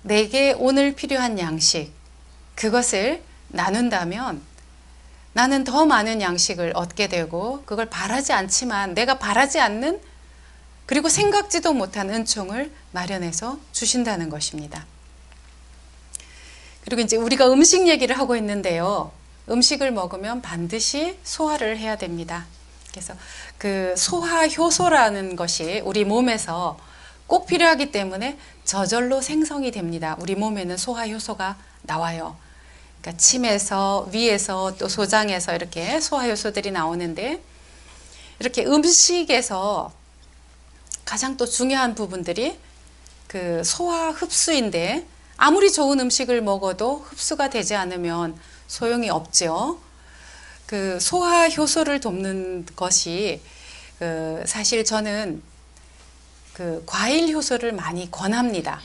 내게 오늘 필요한 양식, 그것을 나눈다면 나는 더 많은 양식을 얻게 되고 그걸 바라지 않지만 내가 바라지 않는 그리고 생각지도 못한 은총을 마련해서 주신다는 것입니다. 그리고 이제 우리가 음식 얘기를 하고 있는데요. 음식을 먹으면 반드시 소화를 해야 됩니다. 그래서 그 소화 효소라는 것이 우리 몸에서 꼭 필요하기 때문에 저절로 생성이 됩니다. 우리 몸에는 소화 효소가 나와요. 그러니까 침에서 위에서 또 소장에서 이렇게 소화 효소들이 나오는데 이렇게 음식에서 가장 또 중요한 부분들이 그 소화 흡수인데 아무리 좋은 음식을 먹어도 흡수가 되지 않으면 소용이 없죠. 그 소화 효소를 돕는 것이 사실 저는 그 과일 효소를 많이 권합니다.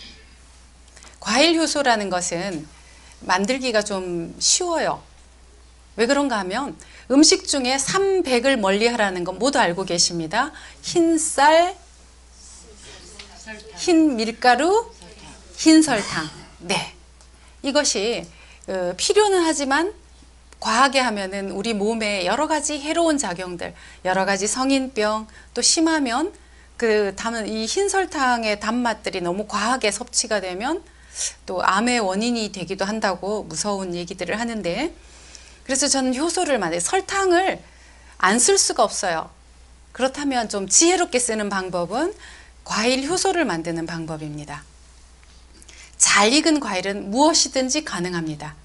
과일 효소라는 것은 만들기가 좀 쉬워요. 왜 그런가 하면 음식 중에 300을 멀리하라는 건 모두 알고 계십니다. 흰쌀, 흰 밀가루, 흰 설탕. 네, 이것이 필요는 하지만 과하게 하면은 우리 몸에 여러 가지 해로운 작용들, 여러 가지 성인병, 또 심하면 이 흰 설탕의 단맛들이 너무 과하게 섭취가 되면 또 암의 원인이 되기도 한다고 무서운 얘기들을 하는데, 그래서 저는 효소를 만들 설탕을 안 쓸 수가 없어요. 그렇다면 좀 지혜롭게 쓰는 방법은 과일 효소를 만드는 방법입니다. 잘 익은 과일은 무엇이든지 가능합니다.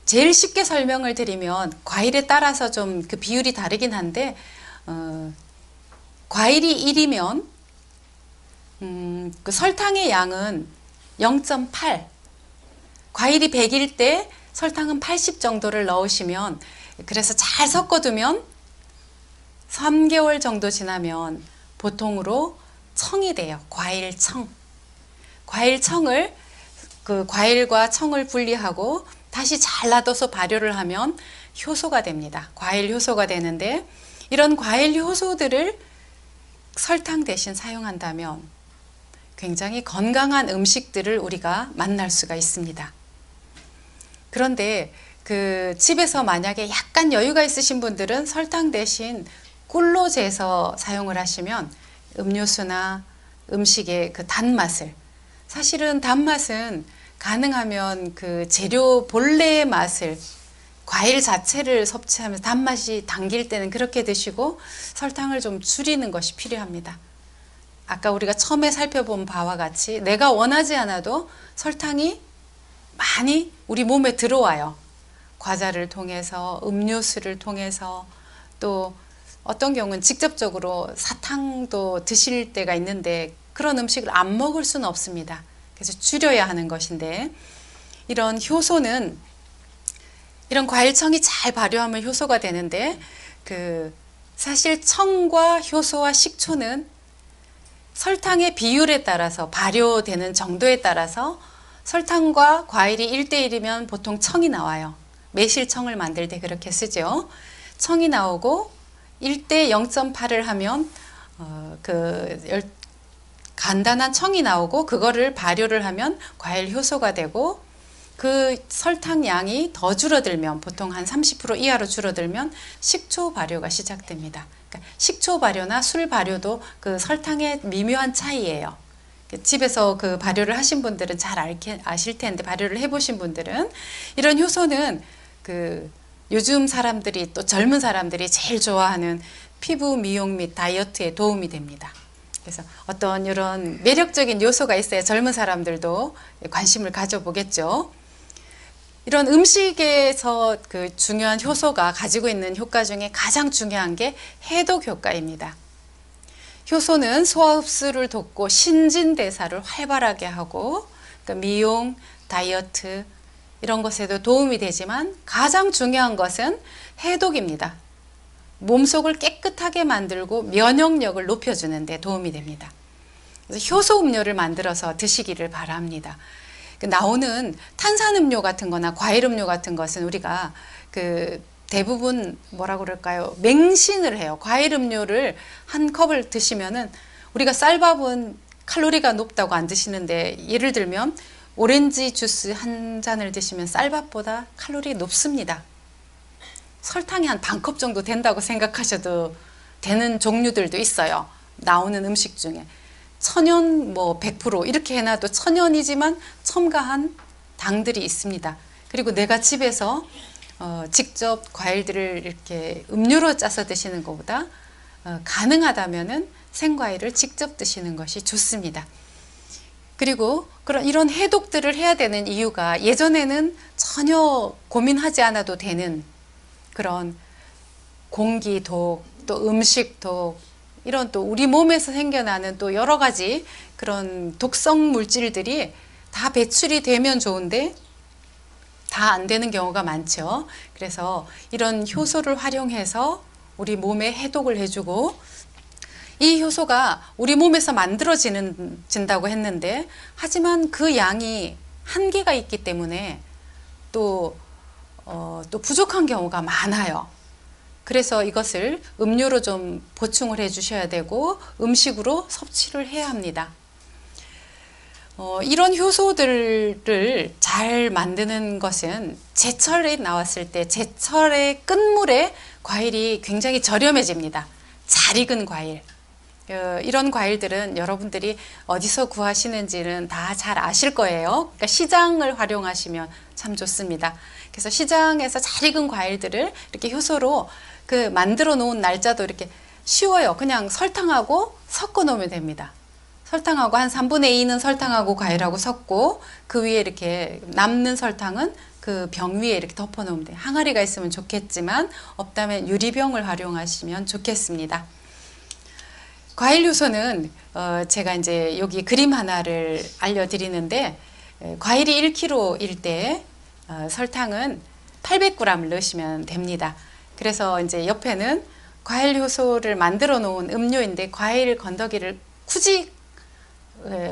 제일 쉽게 설명을 드리면 과일에 따라서 좀 그 비율이 다르긴 한데 과일이 1이면 그 설탕의 양은 0.8, 과일이 100일 때 설탕은 80 정도를 넣으시면, 그래서 잘 섞어두면 3개월 정도 지나면 보통으로 청이 돼요. 과일청. 과일청을 그 과일과 청을 분리하고 다시 잘 놔둬서 발효를 하면 효소가 됩니다. 과일 효소가 되는데, 이런 과일 효소들을 설탕 대신 사용한다면 굉장히 건강한 음식들을 우리가 만날 수가 있습니다. 그런데 그 집에서 만약에 약간 여유가 있으신 분들은 설탕 대신 꿀로 재서 사용을 하시면 음료수나 음식의 그 단맛을, 사실은 단맛은 가능하면 그 재료 본래의 맛을, 과일 자체를 섭취하면서 단맛이 당길 때는 그렇게 드시고 설탕을 좀 줄이는 것이 필요합니다. 아까 우리가 처음에 살펴본 바와 같이 내가 원하지 않아도 설탕이 많이 우리 몸에 들어와요. 과자를 통해서, 음료수를 통해서, 또 어떤 경우는 직접적으로 사탕도 드실 때가 있는데 그런 음식을 안 먹을 수는 없습니다. 그래서 줄여야 하는 것인데, 이런 효소는 이런 과일청이 잘 발효하면 효소가 되는데, 사실 청과 효소와 식초는 설탕의 비율에 따라서, 발효되는 정도에 따라서 설탕과 과일이 1대1이면 보통 청이 나와요. 매실청을 만들 때 그렇게 쓰죠. 청이 나오고 1대 0.8을 하면 간단한 청이 나오고, 그거를 발효를 하면 과일 효소가 되고, 그 설탕 양이 더 줄어들면, 보통 한 30% 이하로 줄어들면 식초 발효가 시작됩니다. 그러니까 식초 발효나 술 발효도 그 설탕의 미묘한 차이예요. 집에서 그 발효를 하신 분들은 잘 아실 텐데, 발효를 해보신 분들은 이런 효소는 요즘 사람들이, 또 젊은 사람들이 제일 좋아하는 피부 미용 및 다이어트에 도움이 됩니다. 그래서 어떤 이런 매력적인 요소가 있어야 젊은 사람들도 관심을 가져보겠죠. 이런 음식에서 그 중요한 효소가 가지고 있는 효과 중에 가장 중요한 게 해독 효과입니다. 효소는 소화 흡수를 돕고 신진대사를 활발하게 하고, 그러니까 미용, 다이어트 이런 것에도 도움이 되지만 가장 중요한 것은 해독입니다. 몸속을 깨끗하게 만들고 면역력을 높여주는 데 도움이 됩니다. 그래서 효소 음료를 만들어서 드시기를 바랍니다. 그 나오는 탄산음료 같은 거나 과일음료 같은 것은 우리가 그 대부분 뭐라 그럴까요? 맹신을 해요. 과일음료를 한 컵을 드시면은 우리가 쌀밥은 칼로리가 높다고 안 드시는데 예를 들면 오렌지 주스 한 잔을 드시면 쌀밥보다 칼로리 높습니다. 설탕이 한 반 컵 정도 된다고 생각하셔도 되는 종류들도 있어요. 나오는 음식 중에. 천연 뭐 100% 이렇게 해놔도 천연이지만 첨가한 당들이 있습니다. 그리고 내가 집에서 직접 과일들을 이렇게 음료로 짜서 드시는 것보다 가능하다면은 생과일을 직접 드시는 것이 좋습니다. 그리고 이런 해독들을 해야 되는 이유가 예전에는 전혀 고민하지 않아도 되는 그런 공기독, 또 음식독, 이런 또 우리 몸에서 생겨나는 또 여러 가지 그런 독성 물질들이 다 배출이 되면 좋은데 다 안 되는 경우가 많죠. 그래서 이런 효소를 활용해서 우리 몸에 해독을 해주고, 이 효소가 우리 몸에서 만들어진다고 했는데 하지만 그 양이 한계가 있기 때문에 또 부족한 경우가 많아요. 그래서 이것을 음료로 좀 보충을 해 주셔야 되고 음식으로 섭취를 해야 합니다. 이런 효소들을 잘 만드는 것은 제철에 나왔을 때 제철의 끝물에 과일이 굉장히 저렴해집니다. 잘 익은 과일. 이런 과일들은 여러분들이 어디서 구하시는지는 다 잘 아실 거예요. 그러니까 시장을 활용하시면 참 좋습니다. 그래서 시장에서 잘 익은 과일들을 이렇게 효소로 만들어 놓은 날짜도 이렇게 쉬워요. 그냥 설탕하고 섞어 놓으면 됩니다. 설탕하고 한 3분의 2는 설탕하고 과일하고 섞고 그 위에 이렇게 남는 설탕은 그 병 위에 이렇게 덮어 놓으면 돼요. 항아리가 있으면 좋겠지만 없다면 유리병을 활용하시면 좋겠습니다. 과일 효소는 제가 이제 여기 그림 하나를 알려드리는데 과일이 1kg일 때 설탕은 800g을 넣으시면 됩니다. 그래서 이제 옆에는 과일 효소를 만들어 놓은 음료인데 과일 건더기를 굳이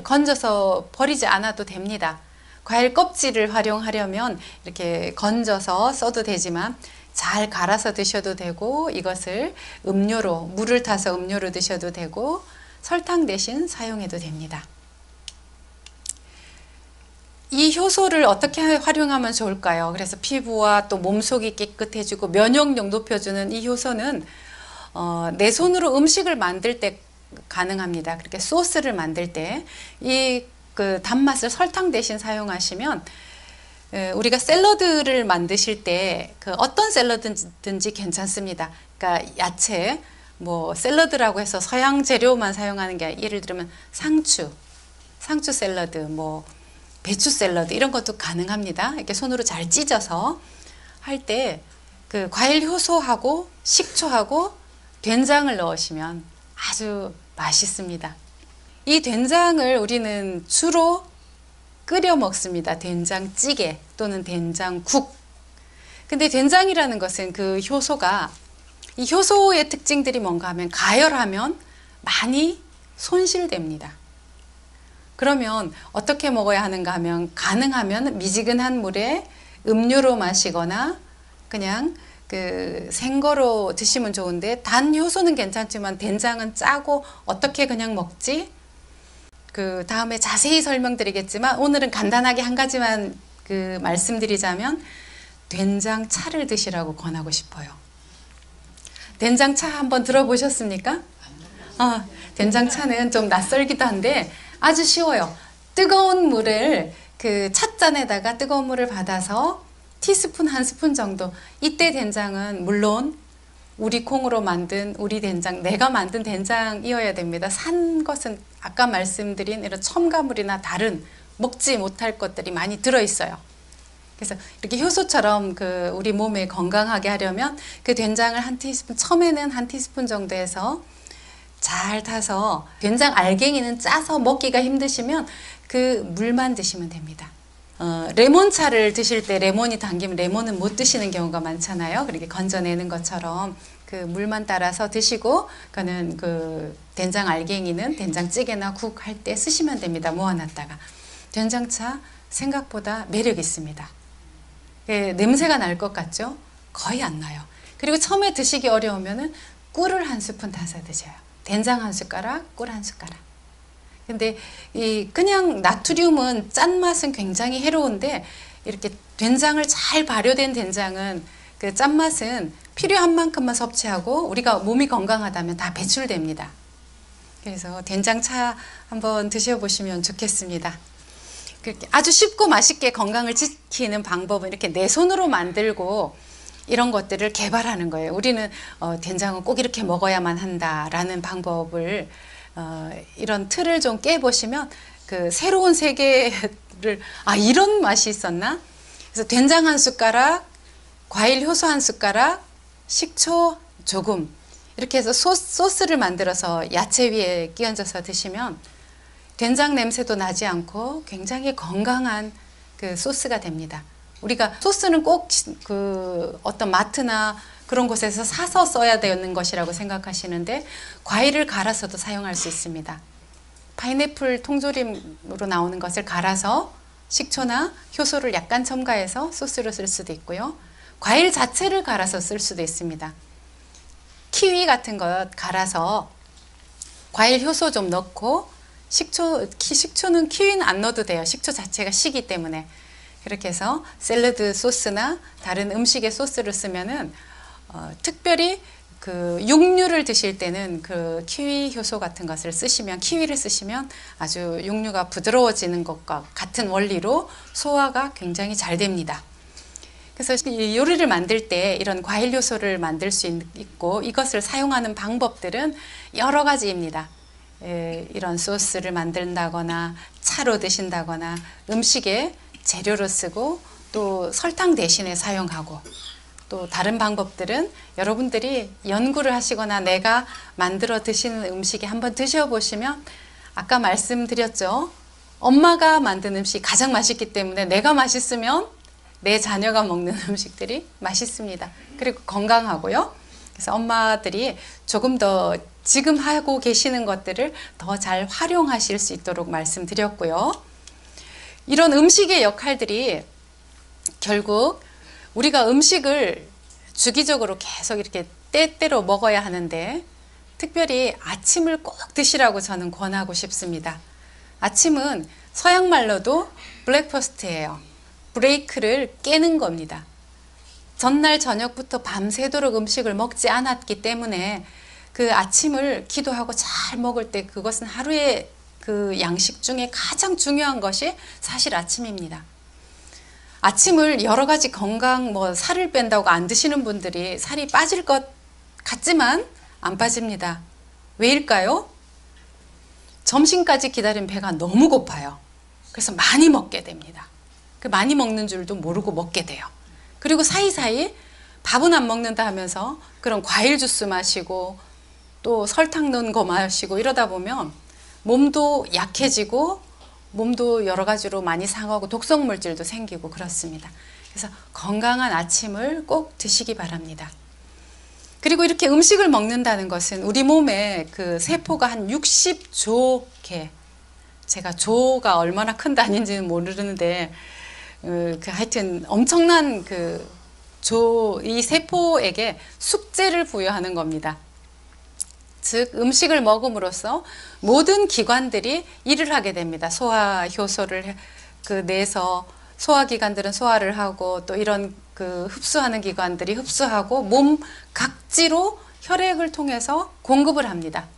건져서 버리지 않아도 됩니다. 과일 껍질을 활용하려면 이렇게 건져서 써도 되지만 잘 갈아서 드셔도 되고 이것을 음료로 물을 타서 음료로 드셔도 되고 설탕 대신 사용해도 됩니다. 이 효소를 어떻게 활용하면 좋을까요? 그래서 피부와 또 몸속이 깨끗해지고 면역력 높여주는 이 효소는 내 손으로 음식을 만들 때 가능합니다. 그렇게 소스를 만들 때 이 단맛을 설탕 대신 사용하시면 우리가 샐러드를 만드실 때 어떤 샐러드든지 괜찮습니다. 그러니까 야채, 뭐 샐러드라고 해서 서양 재료만 사용하는 게 아니라 예를 들면 상추 샐러드, 뭐 배추 샐러드 이런 것도 가능합니다. 이렇게 손으로 잘 찢어서 할 때 과일 효소하고 식초하고 된장을 넣으시면 아주 맛있습니다. 이 된장을 우리는 주로 끓여 먹습니다. 된장찌개 또는 된장국. 근데 된장이라는 것은 그 효소가 이 효소의 특징들이 뭔가 하면 가열하면 많이 손실됩니다. 그러면 어떻게 먹어야 하는가 하면 가능하면 미지근한 물에 음료로 마시거나 그냥 생거로 드시면 좋은데 단 효소는 괜찮지만 된장은 짜고 어떻게 그냥 먹지? 다음에 자세히 설명드리겠지만 오늘은 간단하게 한 가지만 말씀드리자면 된장차를 드시라고 권하고 싶어요. 된장차 한번 들어보셨습니까? 된장차는 좀 낯설기도 한데 아주 쉬워요. 뜨거운 물을 찻잔에다가 뜨거운 물을 받아서 티스푼 한 스푼 정도. 이때 된장은 물론 우리 콩으로 만든 우리 된장, 내가 만든 된장이어야 됩니다. 산 것은 아까 말씀드린 이런 첨가물이나 다른 먹지 못할 것들이 많이 들어있어요. 그래서 이렇게 효소처럼 우리 몸에 건강하게 하려면 된장을 한 티스푼, 처음에는 한 티스푼 정도 해서 잘 타서 된장 알갱이는 짜서 먹기가 힘드시면 물만 드시면 됩니다. 레몬차를 드실 때 레몬이 당기면 레몬은 못 드시는 경우가 많잖아요. 그렇게 건져내는 것처럼 물만 따라서 드시고 그거는 된장 알갱이는 된장찌개나 국 할 때 쓰시면 됩니다. 모아놨다가 된장차 생각보다 매력 있습니다. 냄새가 날 것 같죠? 거의 안 나요. 그리고 처음에 드시기 어려우면은 꿀을 한 스푼 타서 드셔요. 된장 한 숟가락, 꿀 한 숟가락. 근데 이 그냥 나트륨은 짠맛은 굉장히 해로운데 이렇게 된장을 잘 발효된 된장은 그 짠맛은 필요한 만큼만 섭취하고 우리가 몸이 건강하다면 다 배출됩니다. 그래서 된장차 한번 드셔보시면 좋겠습니다. 그렇게 아주 쉽고 맛있게 건강을 지키는 방법은 이렇게 내 손으로 만들고 이런 것들을 개발하는 거예요. 우리는 된장은 꼭 이렇게 먹어야만 한다라는 방법을 이런 틀을 좀 깨보시면 그 새로운 세계를 이런 맛이 있었나? 그래서 된장 한 숟가락, 과일 효소 한 숟가락, 식초 조금 이렇게 해서 소스를 만들어서 야채 위에 끼얹어서 드시면 된장 냄새도 나지 않고 굉장히 건강한 그 소스가 됩니다. 우리가 소스는 꼭 그 어떤 마트나 그런 곳에서 사서 써야 되는 것이라고 생각하시는데 과일을 갈아서도 사용할 수 있습니다. 파인애플 통조림으로 나오는 것을 갈아서 식초나 효소를 약간 첨가해서 소스로 쓸 수도 있고요. 과일 자체를 갈아서 쓸 수도 있습니다. 키위 같은 것 갈아서 과일 효소 좀 넣고 식초는 키위는 안 넣어도 돼요. 식초 자체가 시기 때문에. 그렇게 해서 샐러드 소스나 다른 음식에 소스를 쓰면은 특별히 그 육류를 드실 때는 그 키위 효소 같은 것을 쓰시면 키위를 쓰시면 아주 육류가 부드러워지는 것과 같은 원리로 소화가 굉장히 잘 됩니다. 그래서 이 요리를 만들 때 이런 과일 요소를 만들 수 있고 이것을 사용하는 방법들은 여러 가지입니다. 이런 소스를 만든다거나 차로 드신다거나 음식에 재료로 쓰고 또 설탕 대신에 사용하고 또 다른 방법들은 여러분들이 연구를 하시거나 내가 만들어 드시는 음식에 한번 드셔보시면 아까 말씀드렸죠. 엄마가 만든 음식 가장 맛있기 때문에 내가 맛있으면 내 자녀가 먹는 음식들이 맛있습니다. 그리고 건강하고요. 그래서 엄마들이 조금 더 지금 하고 계시는 것들을 더 잘 활용하실 수 있도록 말씀드렸고요. 이런 음식의 역할들이 결국 우리가 음식을 주기적으로 계속 이렇게 때때로 먹어야 하는데 특별히 아침을 꼭 드시라고 저는 권하고 싶습니다. 아침은 서양 말로도 브렉퍼스트예요. 브레이크를 깨는 겁니다. 전날 저녁부터 밤새도록 음식을 먹지 않았기 때문에 그 아침을 기도하고 잘 먹을 때 그것은 하루의 그 양식 중에 가장 중요한 것이 사실 아침입니다. 아침을 여러 가지 건강 살을 뺀다고 안 드시는 분들이 살이 빠질 것 같지만 안 빠집니다. 왜일까요? 점심까지 기다린 배가 너무 고파요. 그래서 많이 먹게 됩니다. 그 많이 먹는 줄도 모르고 먹게 돼요. 그리고 사이사이 밥은 안 먹는다 하면서 그런 과일 주스 마시고 또 설탕 넣은 거 마시고 이러다 보면 몸도 약해지고 몸도 여러 가지로 많이 상하고 독성 물질도 생기고 그렇습니다. 그래서 건강한 아침을 꼭 드시기 바랍니다. 그리고 이렇게 음식을 먹는다는 것은 우리 몸에 그 세포가 한 60조 개, 제가 조가 얼마나 큰 단위인지는 모르는데 하여튼 엄청난 이 세포에게 숙제를 부여하는 겁니다. 즉 음식을 먹음으로써 모든 기관들이 일을 하게 됩니다. 소화 효소를 내서 소화기관들은 소화를 하고 또 이런 흡수하는 기관들이 흡수하고 몸 각지로 혈액을 통해서 공급을 합니다.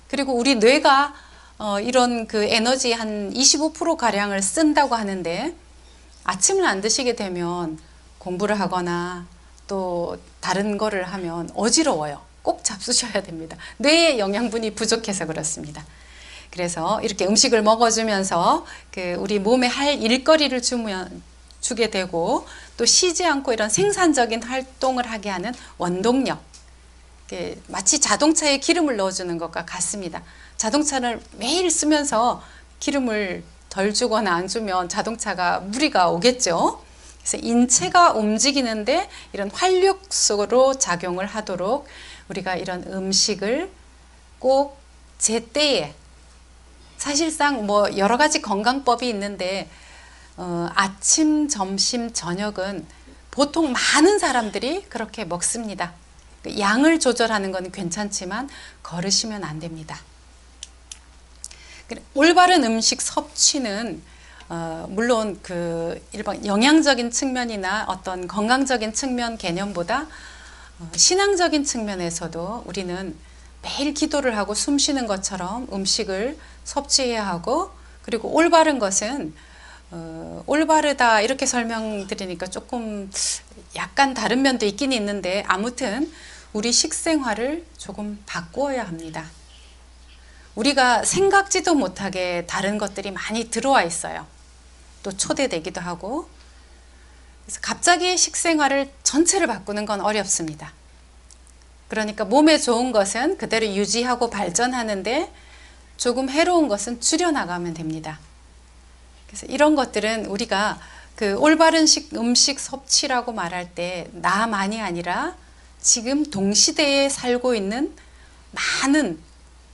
그리고 우리 뇌가 이런 에너지 한 25%가량을 쓴다고 하는데 아침을 안 드시게 되면 공부를 하거나 또 다른 거를 하면 어지러워요. 꼭 잡수셔야 됩니다. 뇌의 영양분이 부족해서 그렇습니다. 그래서 이렇게 음식을 먹어주면서 우리 몸에 할 일거리를 주게 되고 또 쉬지 않고 이런 생산적인 활동을 하게 하는 원동력. 마치 자동차에 기름을 넣어주는 것과 같습니다. 자동차를 매일 쓰면서 기름을 덜 주거나 안 주면 자동차가 무리가 오겠죠. 그래서 인체가 움직이는데 이런 활력소로 작용을 하도록 우리가 이런 음식을 꼭 제때에 사실상 여러 가지 건강법이 있는데 아침, 점심, 저녁은 보통 많은 사람들이 그렇게 먹습니다. 양을 조절하는 건 괜찮지만 거르시면 안 됩니다. 올바른 음식 섭취는 물론 그 일반 영양적인 측면이나 어떤 건강적인 측면 개념보다 신앙적인 측면에서도 우리는 매일 기도를 하고 숨 쉬는 것처럼 음식을 섭취해야 하고, 그리고 올바른 것은 올바르다 이렇게 설명드리니까 조금 약간 다른 면도 있긴 있는데, 아무튼 우리 식생활을 조금 바꾸어야 합니다. 우리가 생각지도 못하게 다른 것들이 많이 들어와 있어요. 또 초대되기도 하고. 그래서 갑자기 식생활을 전체를 바꾸는 건 어렵습니다. 그러니까 몸에 좋은 것은 그대로 유지하고 발전하는데 조금 해로운 것은 줄여나가면 됩니다. 그래서 이런 것들은 우리가 그 올바른 음식 섭취라고 말할 때 나만이 아니라 지금 동시대에 살고 있는 많은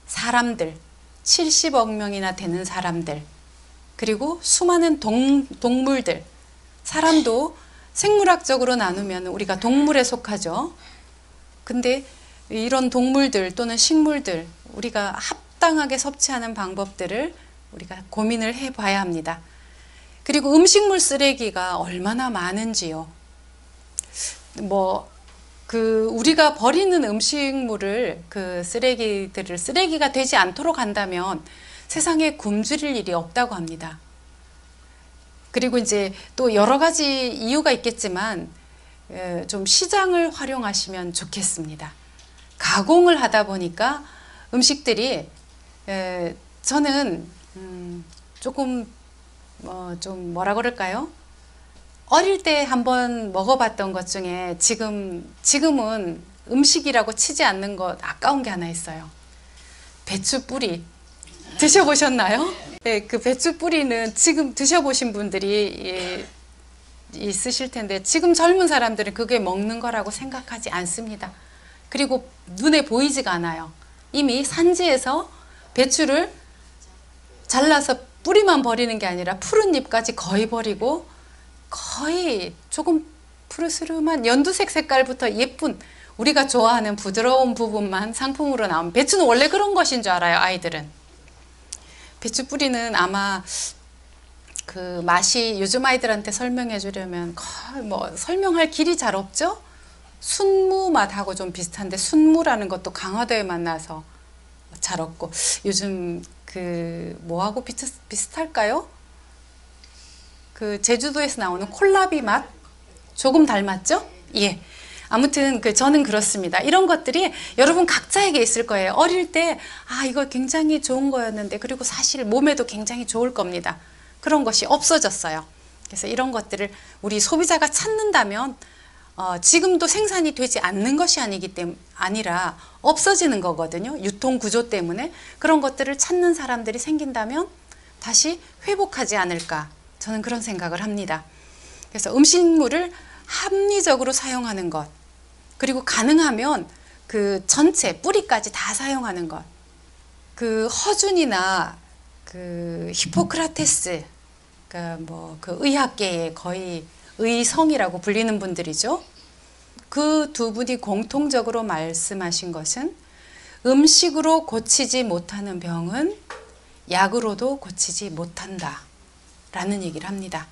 사람들, 70억 명이나 되는 사람들, 그리고 수많은 동물들, 사람도 생물학적으로 나누면 우리가 동물에 속하죠. 근데 이런 동물들 또는 식물들, 우리가 합당하게 섭취하는 방법들을 우리가 고민을 해봐야 합니다. 그리고 음식물 쓰레기가 얼마나 많은지요. 우리가 버리는 음식물을, 그 쓰레기들을 쓰레기가 되지 않도록 한다면 세상에 굶주릴 일이 없다고 합니다. 그리고 이제 또 여러 가지 이유가 있겠지만 좀 시장을 활용하시면 좋겠습니다. 가공을 하다 보니까 음식들이 저는 조금 좀 뭐라 그럴까요? 어릴 때 한번 먹어봤던 것 중에 지금은 음식이라고 치지 않는 것 아까운 게 하나 있어요. 배추 뿌리. 드셔보셨나요? 네, 그 배추 뿌리는 지금 드셔보신 분들이 있으실 텐데 지금 젊은 사람들은 그게 먹는 거라고 생각하지 않습니다. 그리고 눈에 보이지가 않아요. 이미 산지에서 배추를 잘라서 뿌리만 버리는 게 아니라 푸른 잎까지 거의 버리고, 거의 조금 푸르스름한 연두색 색깔부터 예쁜 우리가 좋아하는 부드러운 부분만 상품으로 나온, 배추는 원래 그런 것인 줄 알아요, 아이들은. 배추 뿌리는 아마 그 맛이 요즘 아이들한테 설명해 주려면 거의 설명할 길이 잘 없죠? 순무 맛하고 좀 비슷한데, 순무라는 것도 강화도에 만나서 잘 없고, 요즘 그 뭐하고 비슷할까요? 그 제주도에서 나오는 콜라비 맛? 조금 닮았죠? 예. 아무튼 저는 그렇습니다. 이런 것들이 여러분 각자에게 있을 거예요. 어릴 때 이거 굉장히 좋은 거였는데, 그리고 사실 몸에도 굉장히 좋을 겁니다. 그런 것이 없어졌어요. 그래서 이런 것들을 우리 소비자가 찾는다면 지금도 생산이 되지 않는 것이 아니라 없어지는 거거든요. 유통 구조 때문에. 그런 것들을 찾는 사람들이 생긴다면 다시 회복하지 않을까, 저는 그런 생각을 합니다. 그래서 음식물을 합리적으로 사용하는 것, 그리고 가능하면 그 전체 뿌리까지 다 사용하는 것. 그 허준이나 그 히포크라테스, 그 의학계의 거의 의성이라고 불리는 분들이죠. 그 두 분이 공통적으로 말씀하신 것은 음식으로 고치지 못하는 병은 약으로도 고치지 못한다 라는 얘기를 합니다.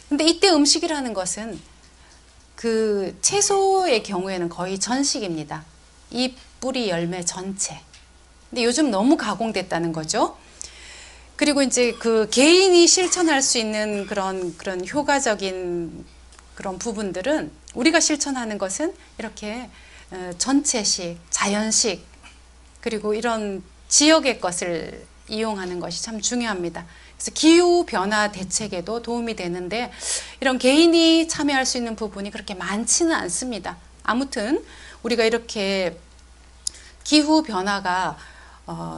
근데 이때 음식이라는 것은 그 채소의 경우에는 거의 전식입니다. 잎, 뿌리, 열매 전체. 근데 요즘 너무 가공됐다는 거죠. 그리고 이제 그 개인이 실천할 수 있는 그런 효과적인 그런 부분들은, 우리가 실천하는 것은 이렇게 전체식, 자연식, 그리고 이런 지역의 것을 이용하는 것이 참 중요합니다. 그래서 기후변화 대책에도 도움이 되는데, 이런 개인이 참여할 수 있는 부분이 그렇게 많지는 않습니다. 아무튼 우리가 이렇게 기후변화가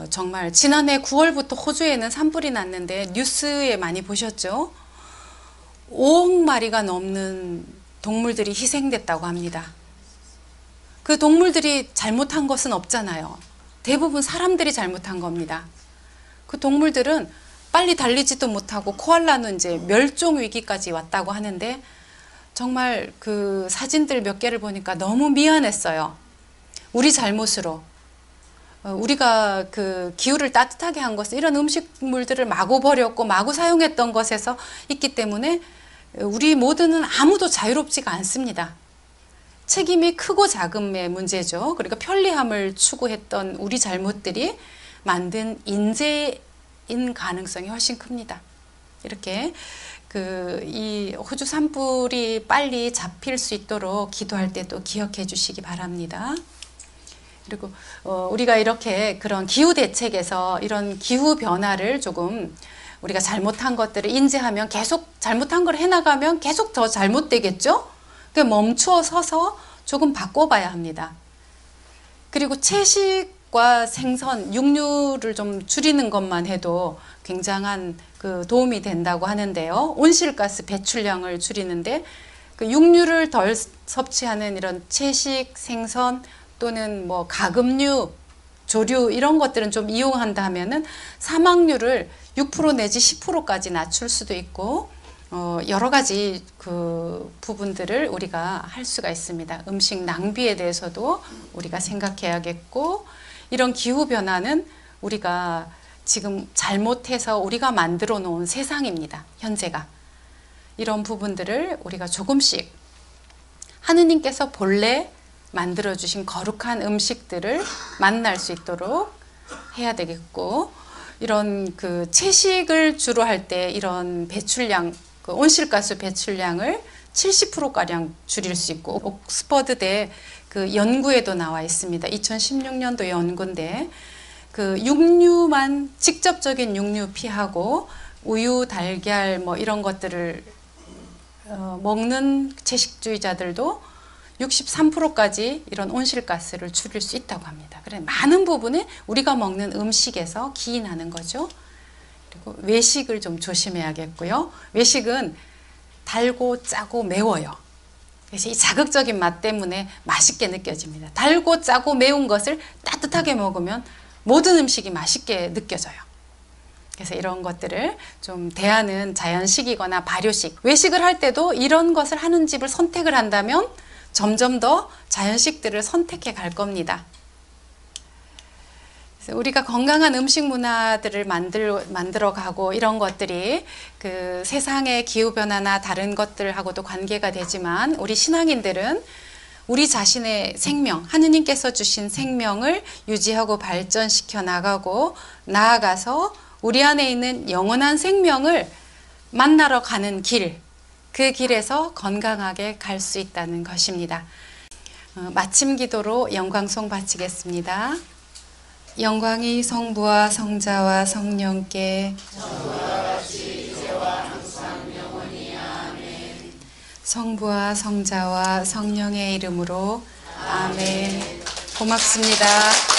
정말 지난해 9월부터 호주에는 산불이 났는데 뉴스에 많이 보셨죠? 5억 마리가 넘는 동물들이 희생됐다고 합니다. 그 동물들이 잘못한 것은 없잖아요. 대부분 사람들이 잘못한 겁니다. 그 동물들은 빨리 달리지도 못하고 코알라는 이제 멸종 위기까지 왔다고 하는데 정말 그 사진들 몇 개를 보니까 너무 미안했어요. 우리 잘못으로. 우리가 그 기후를 따뜻하게 한 것은 이런 음식물들을 마구 버렸고 마구 사용했던 것에서 있기 때문에 우리 모두는 아무도 자유롭지가 않습니다. 책임이 크고 작음의 문제죠. 그러니까 편리함을 추구했던 우리 잘못들이 만든 인재인 가능성이 훨씬 큽니다. 이렇게 이 호주 산불이 빨리 잡힐 수 있도록 기도할 때 또 기억해 주시기 바랍니다. 그리고 우리가 이렇게 그런 기후 대책에서 이런 기후 변화를 조금 우리가 잘못한 것들을 인지하면 계속 잘못한 걸 해나가면 계속 더 잘못되겠죠? 그러니까 멈추어 서서 조금 바꿔봐야 합니다. 그리고 채식과 생선, 육류를 좀 줄이는 것만 해도 굉장한 그 도움이 된다고 하는데요. 온실가스 배출량을 줄이는데 그 육류를 덜 섭취하는 이런 채식, 생선 또는 뭐 가금류, 조류 이런 것들은 좀 이용한다 하면은 사망률을 6% 내지 10%까지 낮출 수도 있고 여러 가지 그 부분들을 우리가 할 수가 있습니다. 음식 낭비에 대해서도 우리가 생각해야겠고 이런 기후 변화는 우리가 지금 잘못해서 우리가 만들어 놓은 세상입니다. 현재가. 이런 부분들을 우리가 조금씩 하느님께서 본래 만들어 주신 거룩한 음식들을 만날 수 있도록 해야 되겠고 이런 그 채식을 주로 할 때 이런 배출량, 그 온실가스 배출량을 70%가량 줄일 수 있고 옥스퍼드대 그 연구에도 나와 있습니다. 2016년도 연구인데 그 육류만 직접적인 육류 피하고 우유, 달걀 뭐 이런 것들을 먹는 채식주의자들도 63%까지 이런 온실가스를 줄일 수 있다고 합니다. 그래 많은 부분이 우리가 먹는 음식에서 기인하는 거죠. 그리고 외식을 좀 조심해야겠고요. 외식은 달고 짜고 매워요. 그래서 이 자극적인 맛 때문에 맛있게 느껴집니다. 달고 짜고 매운 것을 따뜻하게 먹으면 모든 음식이 맛있게 느껴져요. 그래서 이런 것들을 좀 대하는 자연식이거나 발효식, 외식을 할 때도 이런 것을 하는 집을 선택을 한다면 점점 더 자연식들을 선택해 갈 겁니다. 그래서 우리가 건강한 음식 문화들을 만들어 가고 이런 것들이 그 세상의 기후변화나 다른 것들하고도 관계가 되지만 우리 신앙인들은 우리 자신의 생명, 하느님께서 주신 생명을 유지하고 발전시켜 나가고 나아가서 우리 안에 있는 영원한 생명을 만나러 가는 길, 그 길에서 건강하게 갈 수 있다는 것입니다. 마침 기도로 영광송 바치겠습니다. 영광이 성부와 성자와 성령께 성부와 성자와 성령의 이름으로 아멘. 고맙습니다.